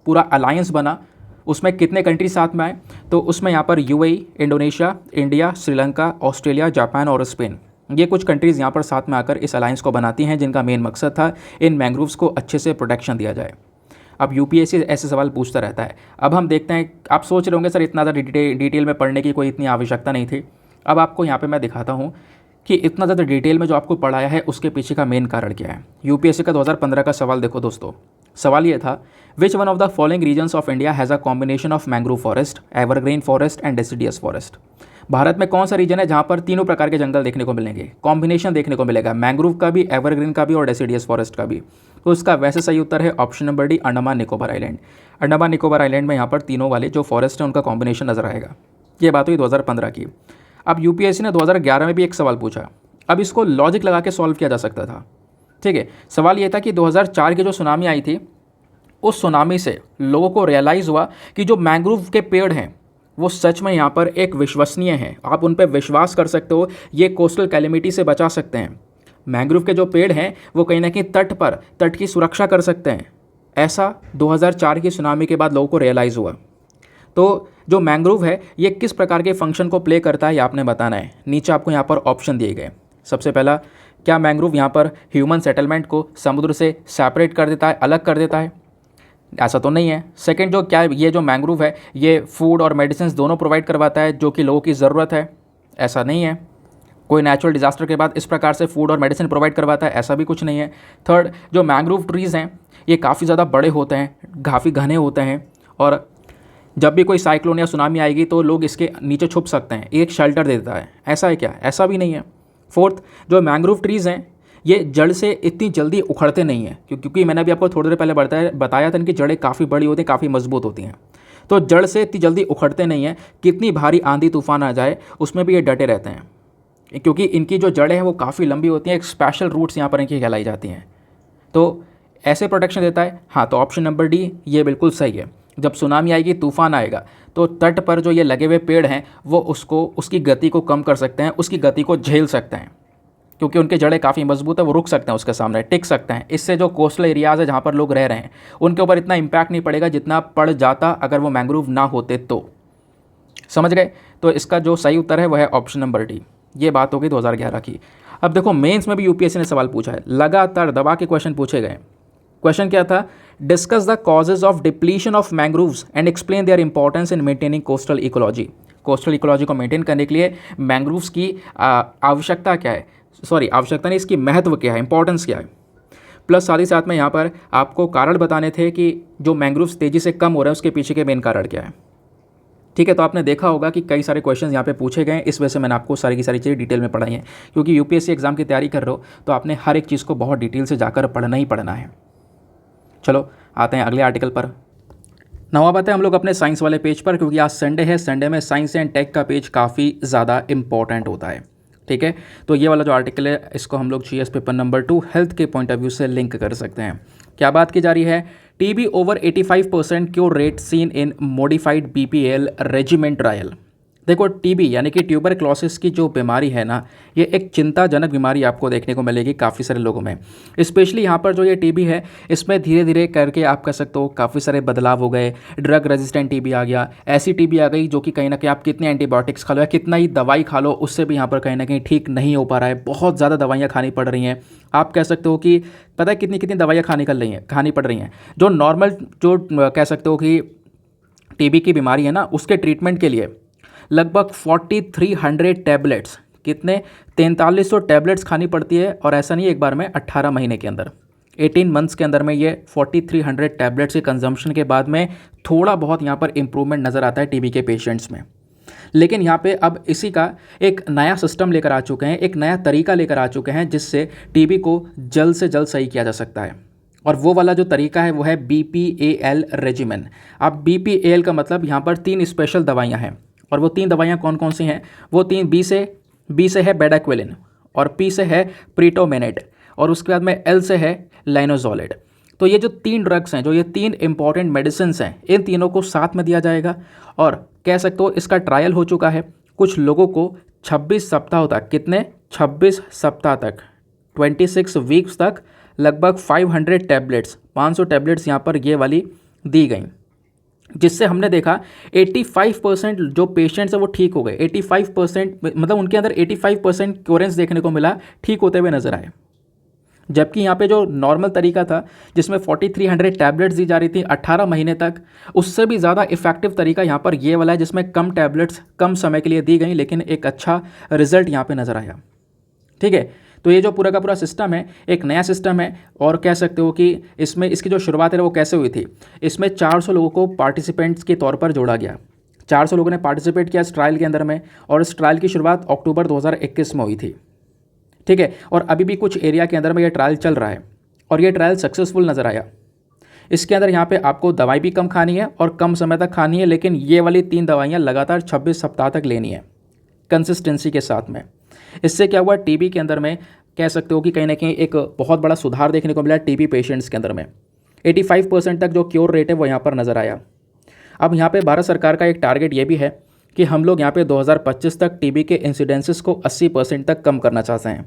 पूरा अलायंस बना उसमें कितने कंट्री साथ में आए, तो उसमें यहाँ पर UAE, Indonesia, India, Sri Lanka, Australia, Japan और स्पेन, ये कुछ कंट्रीज़ यहाँ पर साथ में आकर इस अलायंस को बनाती हैं, जिनका मेन मकसद था इन मैंग्रोव्स को अच्छे से प्रोटेक्शन दिया जाए। अब यूपीएससी ऐसे सवाल पूछता रहता है। अब हम देखते हैं, आप सोच रहे होंगे सर इतना ज़्यादा डिटेल में पढ़ने की कोई इतनी आवश्यकता नहीं थी। अब आपको यहाँ पर मैं दिखाता हूँ कि इतना ज़्यादा डिटेल में जो आपको पढ़ाया है उसके पीछे का मेन कारण क्या है। यूपीएससी का 2015 का सवाल देखो दोस्तों। सवाल ये था, which one of the following regions of India has a combination of mangrove forest, evergreen forest and deciduous forest. Bharat में कौन सा रीजन है जहाँ पर तीनों प्रकार के जंगल देखने को मिलेंगे, कॉम्बिनेशन देखने को मिलेगा, मैंग्रोव का भी, एवरग्रीन का भी और डेसिडियस फॉरेस्ट का भी। तो इसका वैसे सही उत्तर है option number D, Andaman Nicobar island. Andaman Nicobar island में यहाँ पर तीनों वाले जो फॉरेस्ट हैं उनका कॉम्बिनेशन नजर आएगा। ये बात हुई 2015 की। अब यूपीएससी ने 2011 में भी एक सवाल पूछा। अब इसको लॉजिक लगा के सॉल्व किया जा सकता था, ठीक है। सवाल ये था कि 2004 की जो सुनामी आई थी, उस सुनामी से लोगों को रियलाइज़ हुआ कि जो मैंग्रोव के पेड़ हैं वो सच में यहाँ पर एक विश्वसनीय हैं, आप उन पर विश्वास कर सकते हो, ये कोस्टल कैलेमिटी से बचा सकते हैं। मैंग्रोव के जो पेड़ हैं वो कहीं ना कहीं तट की सुरक्षा कर सकते हैं। ऐसा 2004 की सुनामी के बाद लोगों को रियलाइज़ हुआ। तो जो मैंग्रोव है ये किस प्रकार के फंक्शन को प्ले करता है ये आपने बताना है। नीचे आपको यहाँ पर ऑप्शन दिए गए। सबसे पहला, क्या मैंग्रोव यहाँ पर ह्यूमन सेटलमेंट को समुद्र से सेपरेट कर देता है, अलग कर देता है? ऐसा तो नहीं है। सेकंड, जो क्या ये जो मैंग्रोव है ये फूड और मेडिसिन दोनों प्रोवाइड करवाता है जो कि लोगों की ज़रूरत है? ऐसा नहीं है। कोई नेचुरल डिज़ास्टर के बाद इस प्रकार से फूड और मेडिसिन प्रोवाइड करवाता है? ऐसा भी कुछ नहीं है। थर्ड, जो मैंग्रोव ट्रीज़ हैं ये काफ़ी ज़्यादा बड़े होते हैं, काफ़ी घने होते हैं, और जब भी कोई साइक्लोन या सुनामी आएगी तो लोग इसके नीचे छुप सकते हैं, एक शेल्टर देता है। ऐसा है क्या? ऐसा भी नहीं है। फोर्थ, जो मैंग्रोव ट्रीज़ हैं ये जड़ से इतनी जल्दी उखड़ते नहीं हैं, क्योंकि मैंने अभी आपको थोड़ी देर पहले बताया था इनकी जड़ें काफ़ी बड़ी होती हैं, काफ़ी मजबूत होती हैं, तो जड़ से इतनी जल्दी उखड़ते नहीं हैं। कितनी भारी आंधी तूफान आ जाए उसमें भी ये डटे रहते हैं, क्योंकि इनकी जो जड़ें हैं वो काफ़ी लंबी होती हैं, एक स्पेशल रूट्स यहाँ पर इनकी कहलाई जाती हैं। तो ऐसे प्रोटेक्शन देता है। हाँ, तो ऑप्शन नंबर डी ये बिल्कुल सही है। जब सुनामी आएगी, तूफान आएगा, तो तट पर जो ये लगे हुए पेड़ हैं वो उसकी गति को कम कर सकते हैं, उसकी गति को झेल सकते हैं, क्योंकि उनके जड़ें काफ़ी मजबूत है, वो रुक सकते हैं उसके सामने, टिक सकते हैं। इससे जो कोस्टल एरियाज़ है जहाँ पर लोग रह रहे हैं उनके ऊपर इतना इम्पैक्ट नहीं पड़ेगा जितना पड़ जाता अगर वो मैंग्रोव ना होते तो। समझ गए? तो इसका जो सही उत्तर है वह है ऑप्शन नंबर डी। ये बात होगी 2011 की। अब देखो, मेंस में भी यूपीएससी ने सवाल पूछा है, लगातार दबा के क्वेश्चन पूछे गए। क्वेश्चन क्या था? Discuss the causes of depletion of mangroves and explain their importance in maintaining coastal ecology. Coastal ecology को मेंटेन करने के लिए मैंग्रोव्स की आवश्यकता क्या है, सॉरी आवश्यकता नहीं, इसकी महत्व क्या है, इंपॉर्टेंस क्या है। प्लस साथ ही साथ में यहाँ पर आपको कारण बताने थे कि जो मैंग्रोव्स तेज़ी से कम हो रहे हैं उसके पीछे के मेन कारण क्या है। ठीक है, तो आपने देखा होगा कि कई सारे क्वेश्चंस यहाँ पे पूछे गए हैं, इस वजह से मैंने आपको सारी की सारी चीज़ें डिटेल में पढ़ाई हैं, क्योंकि यूपीएससी एग्जाम की तैयारी कर रहे हो तो आपने हर एक चीज़ को बहुत डिटेल से जाकर पढ़ना ही पढ़ना है। चलो आते हैं अगले आर्टिकल पर। नवा बात है हम लोग अपने साइंस वाले पेज पर, क्योंकि आज संडे है, संडे में साइंस एंड टेक का पेज काफ़ी ज़्यादा इंपॉर्टेंट होता है। ठीक है, तो ये वाला जो आर्टिकल है इसको हम लोग जीएस पेपर नंबर 2 हेल्थ के पॉइंट ऑफ व्यू से लिंक कर सकते हैं। क्या बात की जा रही है, TB over 85% cure rate seen in modified BPL regiment trial. देखो टीबी यानी कि ट्यूबरक्लोसिस की जो बीमारी है ना, ये एक चिंताजनक बीमारी आपको देखने को मिलेगी काफ़ी सारे लोगों में। स्पेशली यहाँ पर जो ये टीबी है इसमें धीरे धीरे करके आप कह सकते हो काफ़ी सारे बदलाव हो गए। ड्रग रेजिस्टेंट टीबी आ गया, ऐसी टीबी आ गई जो कि कहीं ना कहीं आप कितने एंटीबायोटिक्स खा लो या कितना ही दवाई खा लो उससे भी यहाँ पर कहीं ना कहीं ठीक नहीं हो पा रहा है, बहुत ज़्यादा दवाइयाँ खानी पड़ रही हैं। आप कह सकते हो कि पता है कितनी कितनी दवाइयाँ खानी पड़ रही हैं। जो नॉर्मल जो कह सकते हो कि टीबी की बीमारी है ना उसके ट्रीटमेंट के लिए लगभग 4300 टैबलेट्स, कितने 4300 टैबलेट्स खानी पड़ती है। और ऐसा नहीं एक बार में, 18 महीने के अंदर 18 मंथ्स के अंदर में ये 4300 टैबलेट्स के कंजम्पशन के बाद में थोड़ा बहुत यहाँ पर इंप्रूवमेंट नज़र आता है टीबी के पेशेंट्स में। लेकिन यहाँ पे अब इसी का एक नया सिस्टम लेकर आ चुके हैं, एक नया तरीका लेकर आ चुके हैं जिससे टीबी को जल्द से जल्द सही किया जा सकता है। और वो वाला जो तरीका है वो है BPAL रेजिमेन। अब BPAL का मतलब यहाँ पर 3 स्पेशल दवाइयाँ हैं, और वो 3 दवाइयाँ कौन कौन सी हैं, वो 3 बी से है बेडाक्विलिन, और P से है प्रीटोमेनेट, और उसके बाद में L से है लाइनोजोलिड। तो ये जो 3 ड्रग्स हैं, जो ये 3 इंपॉर्टेंट मेडिसिन हैं, इन तीनों को साथ में दिया जाएगा। और कह सकते हो इसका ट्रायल हो चुका है। कुछ लोगों को 26 सप्ताह तक, कितने 26 सप्ताह तक 26 वीक्स तक लगभग 500 टैबलेट्स 500 टैबलेट्स यहाँ पर ये वाली दी गई, जिससे हमने देखा 85% जो पेशेंट्स हैं वो ठीक हो गए। 85% मतलब उनके अंदर 85% क्योरेंस देखने को मिला, ठीक होते हुए नजर आए। जबकि यहाँ पे जो नॉर्मल तरीका था जिसमें 4300 टैबलेट्स दी जा रही थी 18 महीने तक, उससे भी ज़्यादा इफेक्टिव तरीका यहाँ पर ये वाला है जिसमें कम टैबलेट्स कम समय के लिए दी गई, लेकिन एक अच्छा रिजल्ट यहाँ पे नज़र आया। ठीक है, तो ये जो पूरा का पूरा सिस्टम है एक नया सिस्टम है, और कह सकते हो कि इसमें इसकी जो शुरुआत है वो कैसे हुई थी। इसमें 400 लोगों को पार्टिसिपेंट्स के तौर पर जोड़ा गया। 400 लोगों ने पार्टिसिपेट किया इस ट्रायल के अंदर में, और इस ट्रायल की शुरुआत अक्टूबर 2021 में हुई थी। ठीक है, और अभी भी कुछ एरिया के अंदर में ये ट्रायल चल रहा है, और ये ट्रायल सक्सेसफुल नज़र आया। इसके अंदर यहाँ पे आपको दवाई भी कम खानी है और कम समय तक खानी है, लेकिन ये वाली 3 दवाइयाँ लगातार 26 सप्ताह तक लेनी है कंसिस्टेंसी के साथ में। इससे क्या हुआ, टीबी के अंदर में कह सकते हो कि कहीं ना कहीं एक बहुत बड़ा सुधार देखने को मिला टीबी पेशेंट्स के अंदर में। 85% तक जो क्योर रेट है वो यहाँ पर नज़र आया। अब यहाँ पे भारत सरकार का एक टारगेट ये भी है कि हम लोग यहाँ पे 2025 तक टीबी के इंसिडेंसेस को 80% तक कम करना चाहते हैं।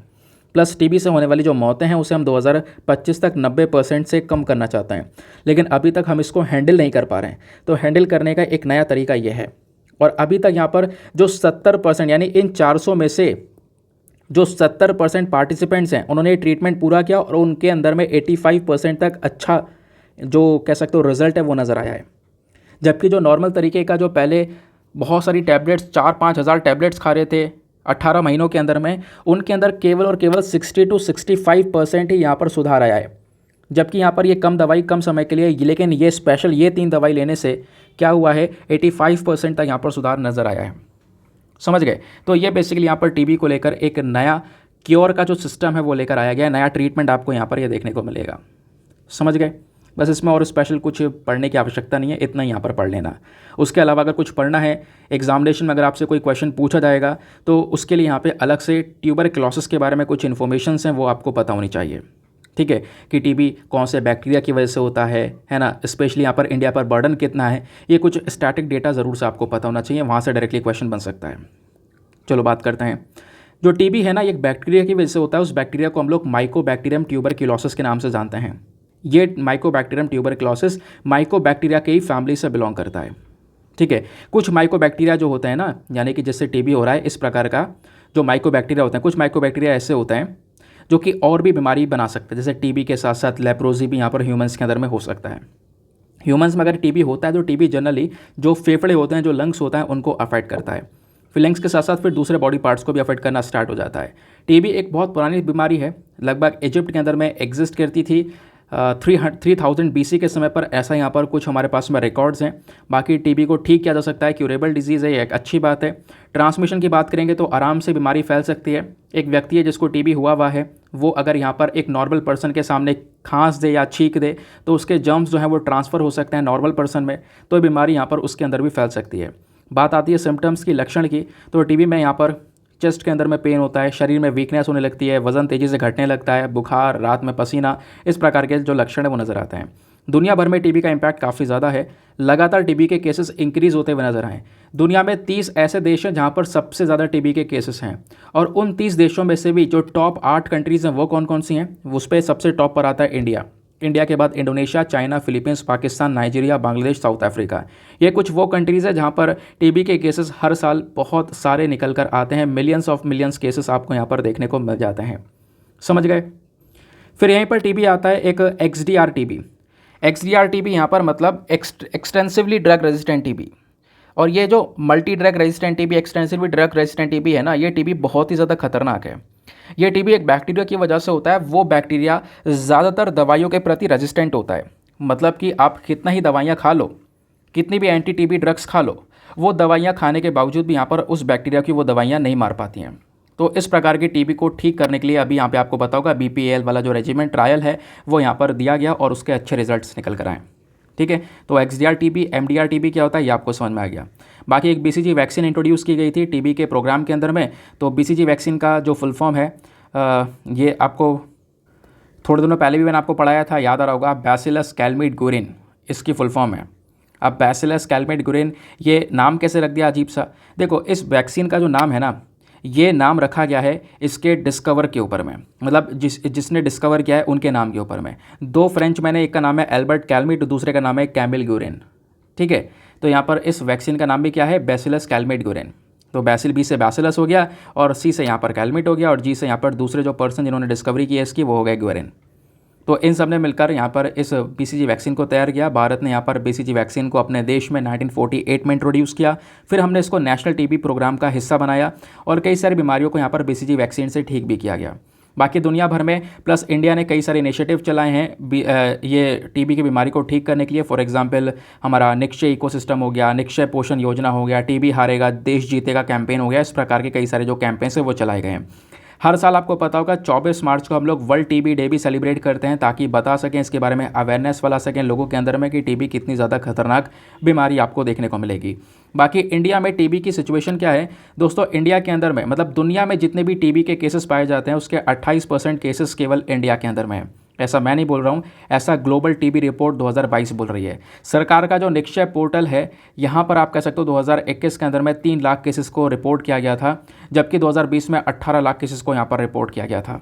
प्लस टीबी से होने वाली जो मौतें हैं उसे हम 2025 तक 90% से कम करना चाहते हैं, लेकिन अभी तक हम इसको हैंडल नहीं कर पा रहे हैं। तो हैंडल करने का एक नया तरीका ये है। और अभी तक यहाँ पर जो 70% यानी इन 400 में से जो 70% पार्टिसिपेंट्स हैं उन्होंने ट्रीटमेंट पूरा किया, और उनके अंदर में 85% तक अच्छा जो कह सकते हो रिजल्ट है वो नज़र आया है। जबकि जो नॉर्मल तरीके का जो पहले बहुत सारी टैबलेट्स 4-5 हज़ार टैबलेट्स खा रहे थे 18 महीनों के अंदर में, उनके अंदर केवल और केवल 60 to 65% ही यहाँ पर सुधार आया है। जबकि यहाँ पर ये कम दवाई कम समय के लिए, लेकिन ये स्पेशल ये 3 दवाई लेने से क्या हुआ है 85% तक यहाँ पर सुधार नज़र आया है। समझ गए। तो ये बेसिकली यहाँ पर टीबी को लेकर एक नया क्योर का जो सिस्टम है वो लेकर आया गया है, नया ट्रीटमेंट आपको यहाँ पर ये देखने को मिलेगा। समझ गए। बस इसमें और स्पेशल कुछ पढ़ने की आवश्यकता नहीं है, इतना ही यहाँ पर पढ़ लेना। उसके अलावा अगर कुछ पढ़ना है एग्जामिनेशन में, अगर आपसे कोई क्वेश्चन पूछा जाएगा तो उसके लिए यहाँ पे अलग से ट्यूबरक्लोसिस के बारे में कुछ इन्फॉर्मेशन हैं वो आपको पता होनी चाहिए। ठीक है, कि टीबी कौन से बैक्टीरिया की वजह से होता है ना, स्पेशली यहाँ पर इंडिया पर बर्डन कितना है, ये कुछ स्टैटिक डेटा ज़रूर से आपको पता होना चाहिए, वहाँ से डायरेक्टली क्वेश्चन बन सकता है। चलो बात करते हैं। जो टीबी है ना, एक बैक्टीरिया की वजह से होता है। उस बैक्टीरिया को हम लोग माइकोबैक्टीरियम ट्यूबरक्लोसिस के नाम से जानते हैं। ये माइकोबैक्टीरियम ट्यूबरक्लोसिस माइकोबैक्टीरिया के ही फैमिली से बिलोंग करता है। ठीक है, कुछ माइकोबैक्टीरिया जो होते हैं ना, यानी कि जिससे टीबी हो रहा है, इस प्रकार का जो माइकोबैक्टीरिया होते हैं, कुछ माइकोबैक्टीरिया ऐसे होते हैं जो कि और भी बीमारी बना सकते हैं। जैसे टीबी के साथ साथ लेप्रोजी भी यहाँ पर ह्यूमंस के अंदर में हो सकता है। ह्यूमंस में अगर टीबी होता है तो टीबी जनरली जो फेफड़े होते हैं, जो लंग्स होता है, उनको अफेक्ट करता है। फिर लंग्स के साथ साथ फिर दूसरे बॉडी पार्ट्स को भी अफेक्ट करना स्टार्ट हो जाता है। टीबी एक बहुत पुरानी बीमारी है, लगभग इजिप्ट के अंदर में एग्जिस्ट करती थी 3000 BC के समय पर। ऐसा यहाँ पर कुछ हमारे पास में रिकॉर्ड्स हैं। बाकी टीबी को ठीक किया जा सकता है, क्यूरेबल डिजीज़ है, ये एक अच्छी बात है। ट्रांसमिशन की बात करेंगे तो आराम से बीमारी फैल सकती है। एक व्यक्ति है जिसको टीबी हुआ है, वो अगर यहाँ पर एक नॉर्मल पर्सन के सामने खांस दे या छींक दे तो उसके जर्म्स जो हैं वो ट्रांसफ़र हो सकते हैं नॉर्मल पर्सन में, तो ये बीमारी यहाँ पर उसके अंदर भी फैल सकती है। बात आती है सिम्टम्स की, लक्षण की, तो टीबी में यहाँ पर चेस्ट के अंदर में पेन होता है, शरीर में वीकनेस होने लगती है, वजन तेज़ी से घटने लगता है, बुखार, रात में पसीना, इस प्रकार के जो लक्षण है वो नज़र आते हैं। दुनिया भर में टीबी का इम्पैक्ट काफ़ी ज़्यादा है, लगातार टीबी के केसेस इंक्रीज़ होते हुए नजर आए। दुनिया में 30 ऐसे देश हैं जहाँ पर सबसे ज़्यादा टीबी के केसेस हैं, और उन 30 देशों में से भी जो टॉप 8 कंट्रीज़ हैं वो कौन कौन सी हैं, उस पर सबसे टॉप पर आता है इंडिया। इंडिया के बाद Indonesia, China, Philippines, Pakistan, Nigeria, Bangladesh, south Africa. ये कुछ वो कंट्रीज़ है जहाँ पर टीबी के केसेस हर साल बहुत सारे निकल कर आते हैं। मिलियंस केसेस आपको यहाँ पर देखने को मिल जाते हैं। समझ गए। फिर यहीं पर टीबी आता है एक XDR टीबी। XDR टीबी यहाँ पर मतलब एक्सटेंसिवली ड्रग रेजिस्टेंट टीबी। और ये जो multi drug resistant TB, extensively drug resistant TB है ना, ये टीबी बहुत ही ज़्यादा खतरनाक है। ये टीबी एक बैक्टीरिया की वजह से होता है। वो बैक्टीरिया ज़्यादातर दवाइयों के प्रति रेजिस्टेंट होता है। मतलब कि आप कितना ही दवाइयाँ खा लो, कितनी भी एंटी टीबी ड्रग्स खा लो, वो दवाइयाँ खाने के बावजूद भी यहाँ पर उस बैक्टीरिया की वो दवाइयाँ नहीं मार पाती हैं। तो इस प्रकार की टीबी को ठीक करने के लिए अभी यहाँ पे आपको बताऊंगा BPAL वाला जो रेजिमेंट ट्रायल है वो यहाँ पर दिया गया और उसके अच्छे रिजल्ट्स निकल कर आए। ठीक है, तो XDR टीबी, MDR टीबी क्या होता है ये आपको समझ में आ गया। बाकी एक BCG वैक्सीन इंट्रोड्यूस की गई थी टीबी के प्रोग्राम के अंदर में। तो BCG वैक्सीन का जो फुल फॉर्म है ये आपको थोड़े दिनों पहले भी मैंने आपको पढ़ाया था, याद आ रहा होगा, बैसिलस कैलमिड गुरिन इसकी फुल फॉर्म है। अब बैसिलस कैलमिड गुरिन ये नाम कैसे रख दिया अजीब सा। देखो, इस वैक्सीन का जो नाम है ना, ये नाम रखा गया है इसके डिस्कवर के ऊपर में, मतलब जिसने डिस्कवर किया है उनके नाम के ऊपर में। 2 फ्रेंच मैन है, एक का नाम है एल्बर्ट कैलमिड, दूसरे का नाम है कैमिल गुरिन। ठीक है, तो यहाँ पर इस वैक्सीन का नाम भी क्या है, बैसिलस कैलमिड गुरिन। तो बैसिल B से बैसिलस हो गया, और C से यहाँ पर कैलमिट हो गया, और G से यहाँ पर दूसरे जो पर्सन जिन्होंने डिस्कवरी की है इसकी वो हो गए गुरिन। तो इन सब ने मिलकर यहाँ पर इस BCG वैक्सीन को तैयार किया। भारत ने यहाँ पर BCG वैक्सीन को अपने देश में 1948 में इंट्रोड्यूस किया। फिर हमने इसको नेशनल टीबी प्रोग्राम का हिस्सा बनाया, और कई सारी बीमारियों को यहाँ पर BCG वैक्सीन से ठीक भी किया गया। बाकी दुनिया भर में प्लस इंडिया ने कई सारे इनिशिएटिव चलाए हैं ये टीबी की बीमारी को ठीक करने के लिए। फॉर एग्जांपल हमारा निक्षय इकोसिस्टम हो गया, निक्षय पोषण योजना हो गया, टीबी हारेगा देश जीतेगा कैंपेन हो गया। इस प्रकार के कई सारे जो कैंपेन्स हैं वो चलाए गए हैं। हर साल आपको पता होगा 24 मार्च को हम लोग वर्ल्ड टीबी डे भी सेलिब्रेट करते हैं, ताकि बता सकें, इसके बारे में अवेयरनेस फैला सकें लोगों के अंदर में कि टीबी कितनी ज़्यादा खतरनाक बीमारी आपको देखने को मिलेगी। बाकी इंडिया में टीबी की सिचुएशन क्या है दोस्तों, इंडिया के अंदर में मतलब दुनिया में जितने भी टीबी के केसेस पाए जाते हैं उसके 28% केसेस केवल इंडिया के अंदर में है। ऐसा मैं नहीं बोल रहा हूँ, ऐसा ग्लोबल टीबी रिपोर्ट 2022 बोल रही है। सरकार का जो निक्षय पोर्टल है यहाँ पर आप कह सकते हो 2021 के अंदर में 3 लाख केसेस को रिपोर्ट किया गया था, जबकि 2020 में 18 लाख केसेस को यहाँ पर रिपोर्ट किया गया था।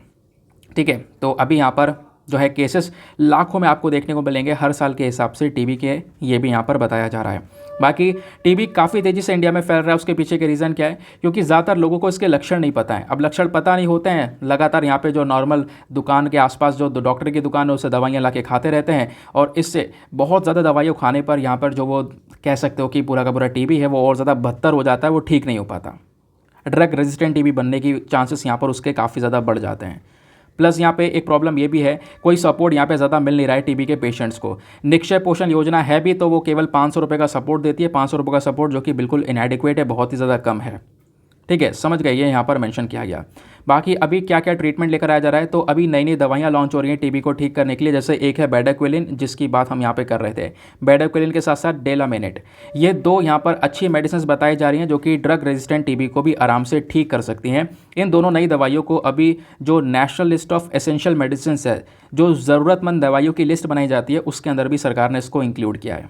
ठीक है, तो अभी यहाँ पर जो है केसेस लाखों में आपको देखने को मिलेंगे हर साल के हिसाब से टीबी के, ये भी यहाँ पर बताया जा रहा है। बाकी टीबी काफ़ी तेज़ी से इंडिया में फैल रहा है, उसके पीछे के रीज़न क्या है, क्योंकि ज़्यादातर लोगों को इसके लक्षण नहीं पता है। अब लक्षण पता नहीं होते हैं, लगातार यहाँ पे जो नॉर्मल दुकान के आसपास जो डॉक्टर की दुकान है उससे दवाइयाँ ला के खाते रहते हैं, और इससे बहुत ज़्यादा दवाइयों खाने पर यहाँ पर जो वो कह सकते हो कि पूरा का पूरा टीबी है वो और ज़्यादा बदतर हो जाता है, वो ठीक नहीं हो पाता। ड्रग रेजिस्टेंट टीबी बनने की चांसेस यहाँ पर उसके काफ़ी ज़्यादा बढ़ जाते हैं। प्लस यहाँ पे एक प्रॉब्लम ये भी है, कोई सपोर्ट यहाँ पे ज़्यादा मिल नहीं रहा है टीबी के पेशेंट्स को। निक्षय पोषण योजना है भी तो वो केवल 500 रुपये का सपोर्ट देती है, 500 रुपये का सपोर्ट जो कि बिल्कुल इनएडिक्वेट है, बहुत ही ज़्यादा कम है। ठीक है, समझ गए, ये यहाँ पर मेंशन किया गया। बाकी अभी क्या क्या ट्रीटमेंट लेकर आया जा रहा है, तो अभी नई नई दवाइयाँ लॉन्च हो रही हैं टीबी को ठीक करने के लिए। जैसे एक है बेडाक्विलिन, जिसकी बात हम यहाँ पे कर रहे थे। बेडाक्विलिन के साथ साथ डेलामिनेट, ये 2 यहाँ पर अच्छी मेडिसिन बताई जा रही हैं जो कि ड्रग रेजिस्टेंट टीबी को भी आराम से ठीक कर सकती हैं। इन दोनों नई दवाइयों को अभी जो national list of essential medicine है, जो ज़रूरतमंद दवाइयों की लिस्ट बनाई जाती है, उसके अंदर भी सरकार ने इसको इंक्लूड किया है।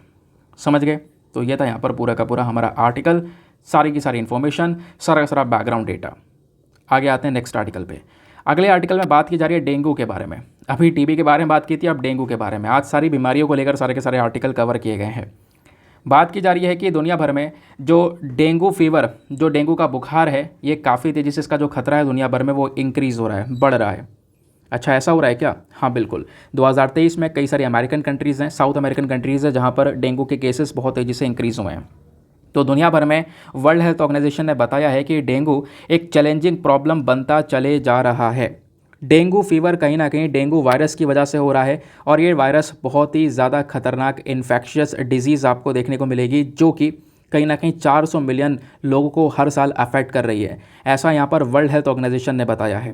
समझ गए, तो ये था यहाँ पर पूरा का पूरा हमारा आर्टिकल, सारी की सारी इन्फॉर्मेशन, सारा का सारा बैकग्राउंड डेटा। आगे आते हैं नेक्स्ट आर्टिकल पे। अगले आर्टिकल में बात की जा रही है डेंगू के बारे में। अभी टीबी के बारे में बात की थी, अब डेंगू के बारे में। आज सारी बीमारियों को लेकर सारे के सारे आर्टिकल कवर किए गए हैं। बात की जा रही है कि दुनिया भर में जो डेंगू फीवर, जो डेंगू का बुखार है, ये काफ़ी तेज़ी से इसका जो खतरा है दुनिया भर में वो इंक्रीज़ हो रहा है, बढ़ रहा है। अच्छा, ऐसा हो रहा है क्या? हाँ बिल्कुल। 2023 में कई सारी अमेरिकन कंट्रीज़ हैं, साउथ अमेरिकन कंट्रीज़ हैं, जहाँ पर डेंगू के केसेस बहुत तेज़ी से इंक्रीज़ हुए हैं। तो दुनिया भर में वर्ल्ड हेल्थ ऑर्गेनाइजेशन ने बताया है कि डेंगू एक चैलेंजिंग प्रॉब्लम बनता चले जा रहा है। डेंगू फीवर कहीं ना कहीं डेंगू वायरस की वजह से हो रहा है, और ये वायरस बहुत ही ज़्यादा खतरनाक इन्फेक्शियस डिजीज़ आपको देखने को मिलेगी, जो कि कहीं ना कहीं 400 मिलियन लोगों को हर साल अफेक्ट कर रही है। ऐसा यहाँ पर वर्ल्ड हेल्थ ऑर्गेनाइजेशन ने बताया है।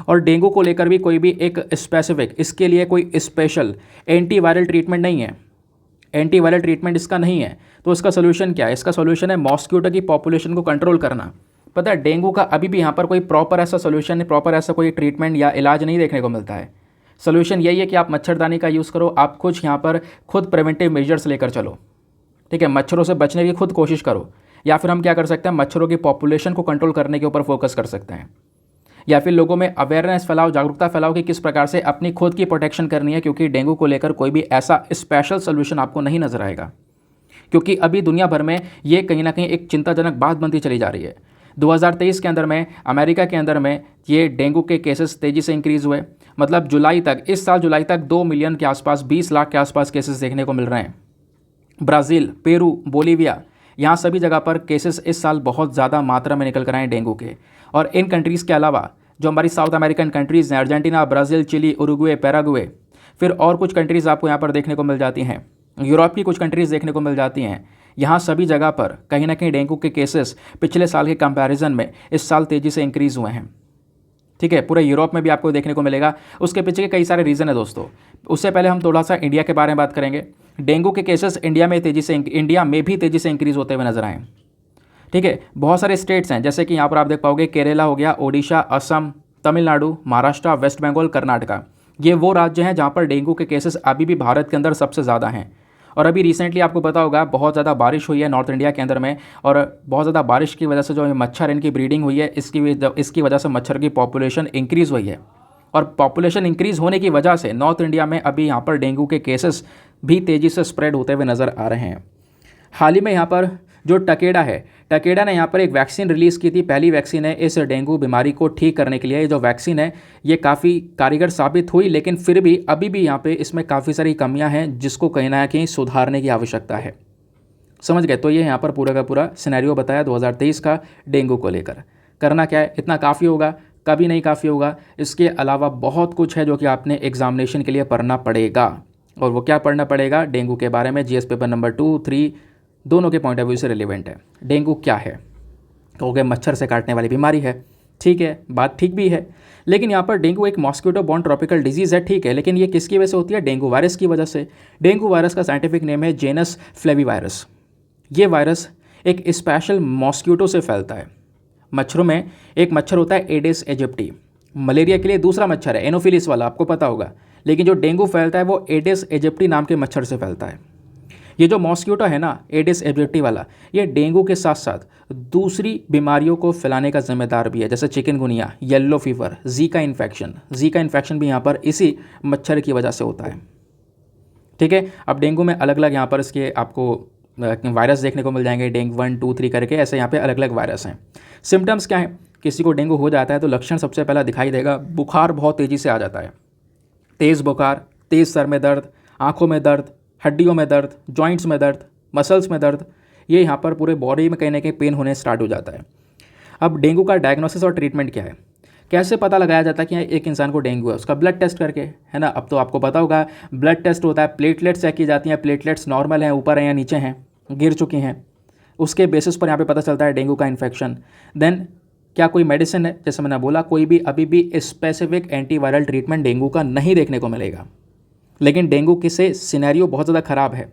और डेंगू को लेकर भी कोई भी एक स्पेसिफिक, इसके लिए कोई स्पेशल एंटीवायरल ट्रीटमेंट नहीं है। एंटीवायरल ट्रीटमेंट इसका नहीं है। तो इसका सोल्यूशन क्या है? इसका सोल्यूशन है मॉस्क्यूटो की पॉपुलेशन को कंट्रोल करना। पता है, डेंगू का अभी भी यहाँ पर कोई प्रॉपर ऐसा सोल्यूशन, प्रॉपर ऐसा कोई ट्रीटमेंट या इलाज नहीं देखने को मिलता है। सोल्यूशन यही है कि आप मच्छरदानी का यूज़ करो, आप कुछ यहाँ पर खुद प्रिवेंटिव मेजर्स लेकर चलो। ठीक है, मच्छरों से बचने की खुद कोशिश करो। या फिर हम क्या कर सकते हैं, मच्छरों की पॉपुलेशन को कंट्रोल करने के ऊपर फोकस कर सकते हैं। या फिर लोगों में अवेयरनेस फैलाओ, जागरूकता फैलाओ कि किस प्रकार से अपनी खुद की प्रोटेक्शन करनी है, क्योंकि डेंगू को लेकर कोई भी ऐसा स्पेशल सोल्यूशन आपको नहीं नजर आएगा। क्योंकि अभी दुनिया भर में ये कहीं ना कहीं एक चिंताजनक बात बनती चली जा रही है। 2023 के अंदर में अमेरिका के अंदर में ये डेंगू के केसेस तेज़ी से इंक्रीज़ हुए। मतलब जुलाई तक, इस साल जुलाई तक 2 मिलियन के आसपास, 20 लाख के आसपास केसेस देखने को मिल रहे हैं। ब्राज़ील, पेरू, बोलीविया, यहाँ सभी जगह पर केसेस इस साल बहुत ज़्यादा मात्रा में निकल कर आए डेंगू के। और इन कंट्रीज़ के अलावा जो हमारी साउथ अमेरिकन कंट्रीज़ हैं, Argentina, Brazil, Chile, Uruguay, Paraguay, फिर और कुछ कंट्रीज़ आपको यहाँ पर देखने को मिल जाती हैं। यूरोप की कुछ कंट्रीज़ देखने को मिल जाती हैं। यहाँ सभी जगह पर कहीं ना कहीं डेंगू के केसेस पिछले साल के कंपैरिजन में इस साल तेज़ी से इंक्रीज़ हुए हैं। ठीक है, पूरे यूरोप में भी आपको देखने को मिलेगा। उसके पीछे के कई सारे रीज़न है दोस्तों। उससे पहले हम थोड़ा सा इंडिया के बारे में बात करेंगे। डेंगू के केसेस इंडिया में भी तेज़ी से इंक्रीज़ होते हुए नजर आए। ठीक है, बहुत सारे स्टेट्स हैं, जैसे कि यहाँ पर आप देख पाओगे केरला हो गया, ओडिशा, असम, तमिलनाडु, महाराष्ट्र, वेस्ट बंगाल, कर्नाटका। ये वो राज्य हैं जहाँ पर डेंगू के केसेस अभी भी भारत के अंदर सबसे ज़्यादा हैं। और अभी रिसेंटली आपको पता होगा बहुत ज़्यादा बारिश हुई है नॉर्थ इंडिया के अंदर में, और बहुत ज़्यादा बारिश की वजह से जो मच्छर इनकी ब्रीडिंग हुई है, इसकी वजह से मच्छर की पॉपुलेशन इंक्रीज़ हुई है। और पॉपुलेशन इंक्रीज़ होने की वजह से नॉर्थ इंडिया में अभी यहाँ पर डेंगू के केसेस भी तेज़ी से स्प्रेड होते हुए नज़र आ रहे हैं। हाल ही में यहाँ पर जो टकेडा ने यहाँ पर एक वैक्सीन रिलीज़ की थी। पहली वैक्सीन है इस डेंगू बीमारी को ठीक करने के लिए। ये जो वैक्सीन है ये काफ़ी कारगर साबित हुई, लेकिन फिर भी अभी भी यहाँ पे इसमें काफ़ी सारी कमियाँ हैं, जिसको कहीं ना कहीं सुधारने की आवश्यकता है। समझ गए? तो ये यहाँ पर पूरा का पूरा सिनेरियो बताया 2023 का डेंगू को लेकर। करना क्या है, इतना काफ़ी होगा? कभी नहीं काफ़ी होगा। इसके अलावा बहुत कुछ है जो कि आपने एग्जामिनेशन के लिए पढ़ना पड़ेगा। और वो क्या पढ़ना पड़ेगा? डेंगू के बारे में जीएस पेपर नंबर 2, 3 दोनों के पॉइंट ऑफ व्यू से रिलेवेंट है। डेंगू क्या है? कहोगे मच्छर से काटने वाली बीमारी है। ठीक है, बात ठीक भी है, लेकिन यहाँ पर डेंगू एक मॉस्किटो बॉर्न ट्रॉपिकल डिजीज़ है। ठीक है, लेकिन ये किसकी वजह से होती है? डेंगू वायरस की वजह से। डेंगू वायरस का साइंटिफिक नेम है जेनस फ्लेविवायरस। ये वायरस एक स्पेशल मॉस्किटो से फैलता है। मच्छरों में एक मच्छर होता है एडिस एजिप्टी। मलेरिया के लिए दूसरा मच्छर है एनोफिलिस वाला, आपको पता होगा। लेकिन जो डेंगू फैलता है वो एडिस एजिप्टी नाम के मच्छर से फैलता है। ये जो मॉस्किटो है ना, एडिस एजिप्टी वाला, ये डेंगू के साथ साथ दूसरी बीमारियों को फैलाने का जिम्मेदार भी है, जैसे chikungunya, yellow fever, Zika infection भी यहाँ पर इसी मच्छर की वजह से होता है। ठीक है, अब डेंगू में अलग अलग यहाँ पर इसके आपको वायरस देखने को मिल जाएंगे, डेंगू 1, 2, 3 करके, ऐसे यहाँ पे अलग अलग वायरस हैं। सिम्टम्स क्या है? किसी को डेंगू हो जाता है तो लक्षण सबसे पहला दिखाई देगा, बुखार बहुत तेज़ी से आ जाता है। तेज़ बुखार, तेज़ सर में दर्द, आँखों में दर्द, हड्डियों में दर्द, जॉइंट्स में दर्द, मसल्स में दर्द, ये यहाँ पर पूरे बॉडी में कहीं ना कहीं पेन होने स्टार्ट हो जाता है। अब डेंगू का डायग्नोसिस और ट्रीटमेंट क्या है? कैसे पता लगाया जाता है कि एक इंसान को डेंगू है? उसका ब्लड टेस्ट करके, है ना। अब तो आपको पता होगा ब्लड टेस्ट होता है, प्लेटलेट्स चेक की जाती हैं, प्लेटलेट्स नॉर्मल हैं, ऊपर हैं या नीचे हैं, गिर चुकी हैं, उसके बेसिस पर यहाँ पे पता चलता है डेंगू का इन्फेक्शन। देन क्या कोई मेडिसिन है? जैसे मैंने बोला, कोई भी अभी भी स्पेसिफिक एंटीवायरल ट्रीटमेंट डेंगू का नहीं देखने को मिलेगा। लेकिन डेंगू के से सिनेरियो बहुत ज़्यादा ख़राब है।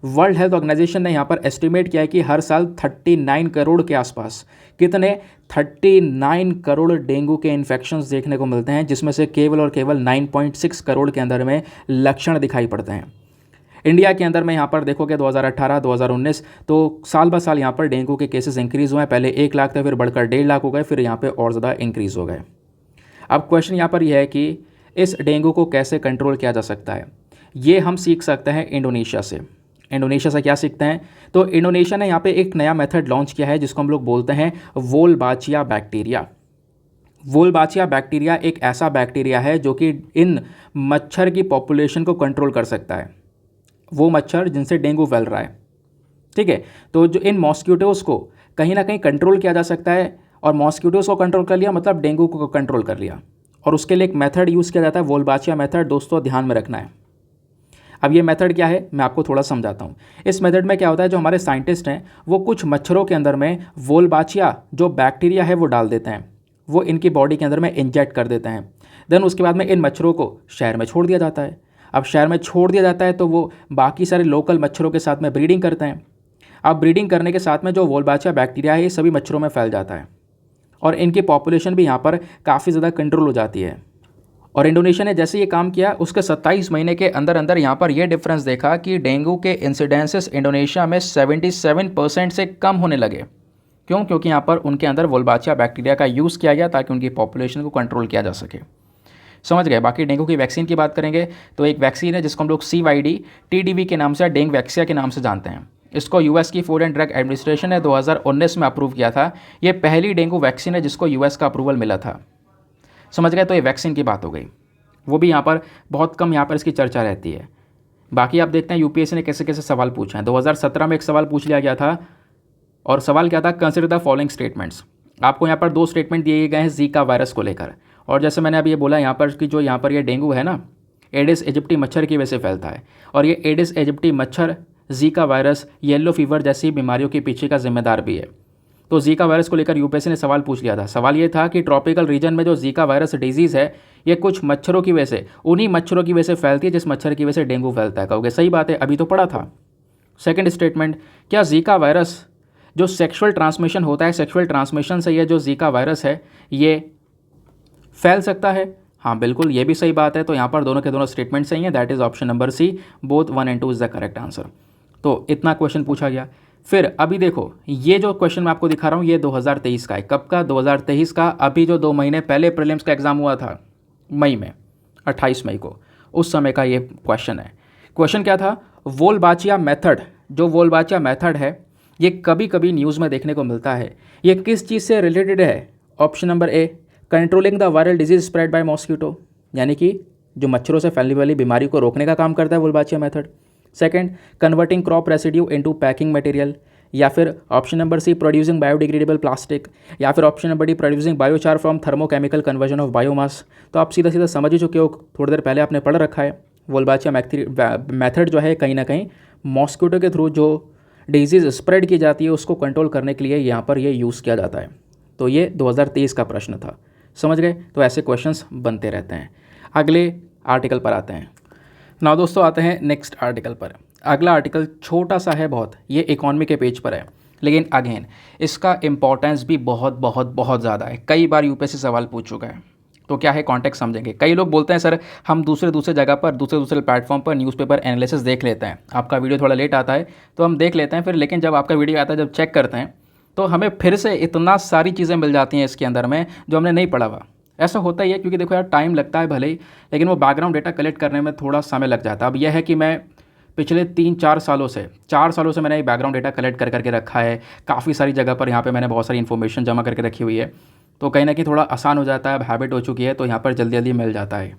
वर्ल्ड हेल्थ ऑर्गेनाइजेशन ने यहाँ पर एस्टिमेट किया है कि हर साल 39 करोड़ के आसपास, कितने 39 करोड़ डेंगू के इन्फेक्शंस देखने को मिलते हैं, जिसमें से केवल और केवल 9.6 करोड़ के अंदर में लक्षण दिखाई पड़ते हैं। इंडिया के अंदर में यहाँ पर देखोगे 2018, 2019 तो साल ब साल यहाँ पर डेंगू के केसेस इंक्रीज़ हुए हैं। पहले 1 लाख थे, फिर बढ़कर 1.5 लाख हो गए, फिर यहाँ पे और ज़्यादा इंक्रीज़ हो गए। अब क्वेश्चन यहाँ पर यह है कि इस डेंगू को कैसे कंट्रोल किया जा सकता है? ये हम सीख सकते हैं इंडोनेशिया से। इंडोनेशिया से क्या सीखते हैं? तो इंडोनेशिया ने यहाँ पे एक नया मेथड लॉन्च किया है जिसको हम लोग बोलते हैं वोलबाचिया बैक्टीरिया। वोल्बाचिया बैक्टीरिया एक ऐसा बैक्टीरिया है जो कि इन मच्छर की पॉपुलेशन को कंट्रोल कर सकता है, वो मच्छर जिनसे डेंगू फैल रहा है। ठीक है, तो जो इन मॉस्किटोज़ को कहीं ना कहीं कंट्रोल किया जा सकता है, और मॉस्किटोज़ को कंट्रोल कर लिया मतलब डेंगू को कंट्रोल कर लिया, और उसके लिए एक मेथड यूज़ किया जाता है वोल्बाचिया मेथड। दोस्तों ध्यान में रखना है। अब ये मेथड क्या है मैं आपको थोड़ा समझाता हूँ। इस मेथड में क्या होता है, जो हमारे साइंटिस्ट हैं वो कुछ मच्छरों के अंदर में वोल्बाचिया जो बैक्टीरिया है वो डाल देते हैं, वो इनकी बॉडी के अंदर में इंजेक्ट कर देते हैं। देन उसके बाद में इन मच्छरों को शहर में छोड़ दिया जाता है। अब शहर में छोड़ दिया जाता है तो वो बाकी सारे लोकल मच्छरों के साथ में ब्रीडिंग करते हैं। अब ब्रीडिंग करने के साथ में जो वोल्बाचिया बैक्टीरिया है ये सभी मच्छरों में फैल जाता है, और इनकी पॉपुलेशन भी यहाँ पर काफ़ी ज़्यादा कंट्रोल हो जाती है। और इंडोनेशिया ने जैसे ये काम किया उसके 27 महीने के अंदर अंदर यहाँ पर ये डिफरेंस देखा कि डेंगू के इंसिडेंसेस इंडोनेशिया में 77% से कम होने लगे। क्यों? क्योंकि यहाँ पर उनके अंदर वोल्बाचिया बैक्टीरिया का यूज़ किया गया ताकि उनकी पॉपुलेशन को कंट्रोल किया जा सके। समझ गए। बाकी डेंगू की वैक्सीन की बात करेंगे तो एक वैक्सीन है जिसको हम लोग CYD TDV के नाम से, डेंग वैक्सिया के नाम से जानते हैं। इसको US की फूड एंड ड्रग एडमिनिस्ट्रेशन ने 2019 में अप्रूव किया था। ये पहली डेंगू वैक्सीन है जिसको US का अप्रूवल मिला था। समझ गए। तो ये वैक्सीन की बात हो गई, वो भी यहाँ पर बहुत कम यहाँ पर इसकी चर्चा रहती है। बाकी आप देखते हैं UPSC ने कैसे कैसे सवाल पूछे हैं। 2017 में एक सवाल पूछ लिया गया था, और सवाल क्या था, कंसिडर द फॉलोइंग स्टेटमेंट्स। आपको यहाँ पर 2 स्टेटमेंट दिए गए हैं जीका वायरस को लेकर, और जैसे मैंने अभी ये बोला यहाँ पर कि जो यहाँ पर ये डेंगू है ना, एडिस एजिप्टी मच्छर की वजह से फैलता है, और ये एडिस एजिप्टी मच्छर जीका वायरस, येलो फीवर जैसी बीमारियों के पीछे का जिम्मेदार भी है। तो जीका वायरस को लेकर UPSC ने सवाल पूछ लिया था। सवाल ये था कि ट्रॉपिकल रीजन में जो जीका वायरस डिजीज़ है ये कुछ मच्छरों की वजह से, उन्हीं मच्छरों की वजह से फैलती है जिस मच्छर की वजह से डेंगू फैलता है। कहोगे सही बात है, अभी तो पढ़ा था। सेकंड स्टेटमेंट, क्या जीका वायरस जो सेक्सुअल ट्रांसमिशन होता है, सेक्सुअल ट्रांसमिशन से ये जो जीका वायरस है ये फैल सकता है? हाँ बिल्कुल, ये भी सही बात है। तो यहाँ पर दोनों के दोनों स्टेटमेंट सही हैं। That is option number C, both 1 and 2 is the correct answer. तो इतना क्वेश्चन पूछा गया। फिर अभी देखो, ये जो क्वेश्चन मैं आपको दिखा रहा हूँ ये 2023 का है। कब का? 2023 का। अभी जो 2 महीने पहले प्रीलिम्स का एग्ज़ाम हुआ था मई में, 28 मई को, उस समय का ये क्वेश्चन है। क्वेश्चन क्या था? वोल्बाचिया मेथड, जो वोल्बाचिया मेथड है ये कभी कभी न्यूज़ में देखने को मिलता है। ये किस चीज़ से रिलेटेड है? Option number A, controlling the viral disease spread by mosquito, यानी कि जो मच्छरों से फैलने वाली बीमारी को रोकने का काम करता है Wolbachia method. Second, converting crop residue into packing material, या फिर option number C, producing biodegradable plastic, या फिर option number D, producing biochar from thermochemical conversion of biomass. तो आप सीधा सीधा समझ ही चुके हो, थोड़ी देर पहले आपने पढ़ रखा है। वोल्बाचिया मेथड जो है कहीं ना कहीं मॉस्किटो के थ्रू जो डिजीज़ स्प्रेड की जाती है उसको कंट्रोल करने के लिए यहाँ पर ये यूज़ किया जाता है। तो ये 2023 का प्रश्न था। समझ गए। तो ऐसे क्वेश्चंस बनते रहते हैं। अगले आर्टिकल पर आते हैं ना दोस्तों, आते हैं नेक्स्ट आर्टिकल पर। अगला आर्टिकल छोटा सा है बहुत, ये इकॉनमी के पेज पर है, लेकिन अगेन इसका इम्पोर्टेंस भी बहुत बहुत बहुत ज़्यादा है। कई बार UPSC सवाल पूछ चुका है। तो क्या है, कॉन्टेक्स्ट समझेंगे। कई लोग बोलते हैं सर हम दूसरे जगह पर दूसरे प्लेटफॉर्म पर न्यूज़पेपर एनालिसिस देख लेते हैं, आपका वीडियो थोड़ा लेट आता है तो हम देख लेते हैं फिर, लेकिन जब आपका वीडियो आता है, जब चेक करते हैं तो हमें फिर से इतना सारी चीज़ें मिल जाती हैं इसके अंदर में जो हमने नहीं पढ़ा हुआ। ऐसा होता ही है, क्योंकि देखो यार टाइम लगता है भले ही, लेकिन वो बैकग्राउंड डेटा कलेक्ट करने में थोड़ा समय लग जाता है। अब यह है कि मैं पिछले 3-4 सालों से 4 सालों से मैंने ये बैकग्राउंड डेटा कलेक्ट करके रखा है। काफ़ी सारी जगह पर यहाँ पे मैंने बहुत सारी इन्फॉर्मेशन जमा करके रखी हुई है, तो कहीं ना कहीं थोड़ा आसान हो जाता है। अब हैबिट हो चुकी है तो यहाँ पर जल्दी जल्दी मिल जाता है।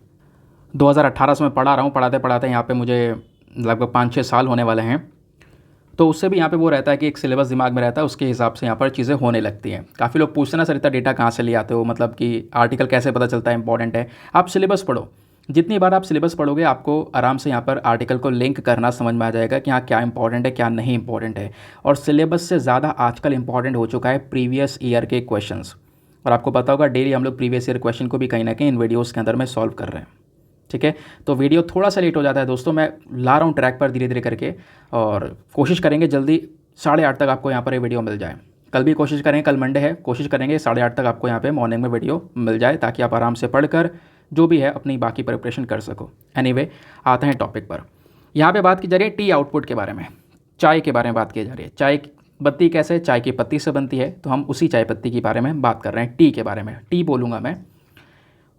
2018 से मैं पढ़ा रहा हूँ, पढ़ाते पढ़ाते यहाँ पे मुझे लगभग 5-6 साल होने वाले हैं। तो उससे भी यहाँ पे वो रहता है कि एक सिलेबस दिमाग में रहता है, उसके हिसाब से यहाँ पर चीज़ें होने लगती हैं। काफ़ी लोग पूछते हैं ना सर इतना डेटा कहाँ से ले आते हो, मतलब कि आर्टिकल कैसे पता चलता है, इंपॉर्टेंट है। आप सिलेबस पढ़ो, जितनी बार आप सिलेबस पढ़ोगे आपको आराम से यहाँ पर आर्टिकल को लिंक करना समझ में आ जाएगा कि हाँ क्या इंपॉर्टेंट है क्या नहीं इंपॉर्टेंट है। और सिलेबस से ज़्यादा आजकल इंपॉर्टेंट हो चुका है प्रीवियस ईयर के क्वेश्चंस। और आपको पता होगा डेली हम लोग प्रीवियस ईयर क्वेश्चन को भी कहीं ना कहीं इन वीडियोज़ के अंदर में सॉल्व कर रहे हैं। ठीक है, तो वीडियो थोड़ा सा लेट हो जाता है दोस्तों, मैं ला रहा हूँ ट्रैक पर धीरे धीरे करके, और कोशिश करेंगे जल्दी 8:30 तक आपको यहाँ पर ये वीडियो मिल जाए। कल भी कोशिश करेंगे, कल मंडे है, कोशिश करेंगे 8:30 तक आपको यहाँ पे मॉर्निंग में वीडियो मिल जाए, ताकि आप आराम से पढ़कर जो भी है अपनी बाकी प्रिपरेशन कर सको। एनीवे, आते हैं टॉपिक पर। यहाँ पे बात की जा रही है टी आउटपुट के बारे में, चाय के बारे में बात की जा रही है। चाय पत्ती कैसे, चाय की पत्ती से बनती है, तो हम उसी चाय पत्ती के बारे में बात कर रहे हैं, टी के बारे में। टी बोलूँगा मैं।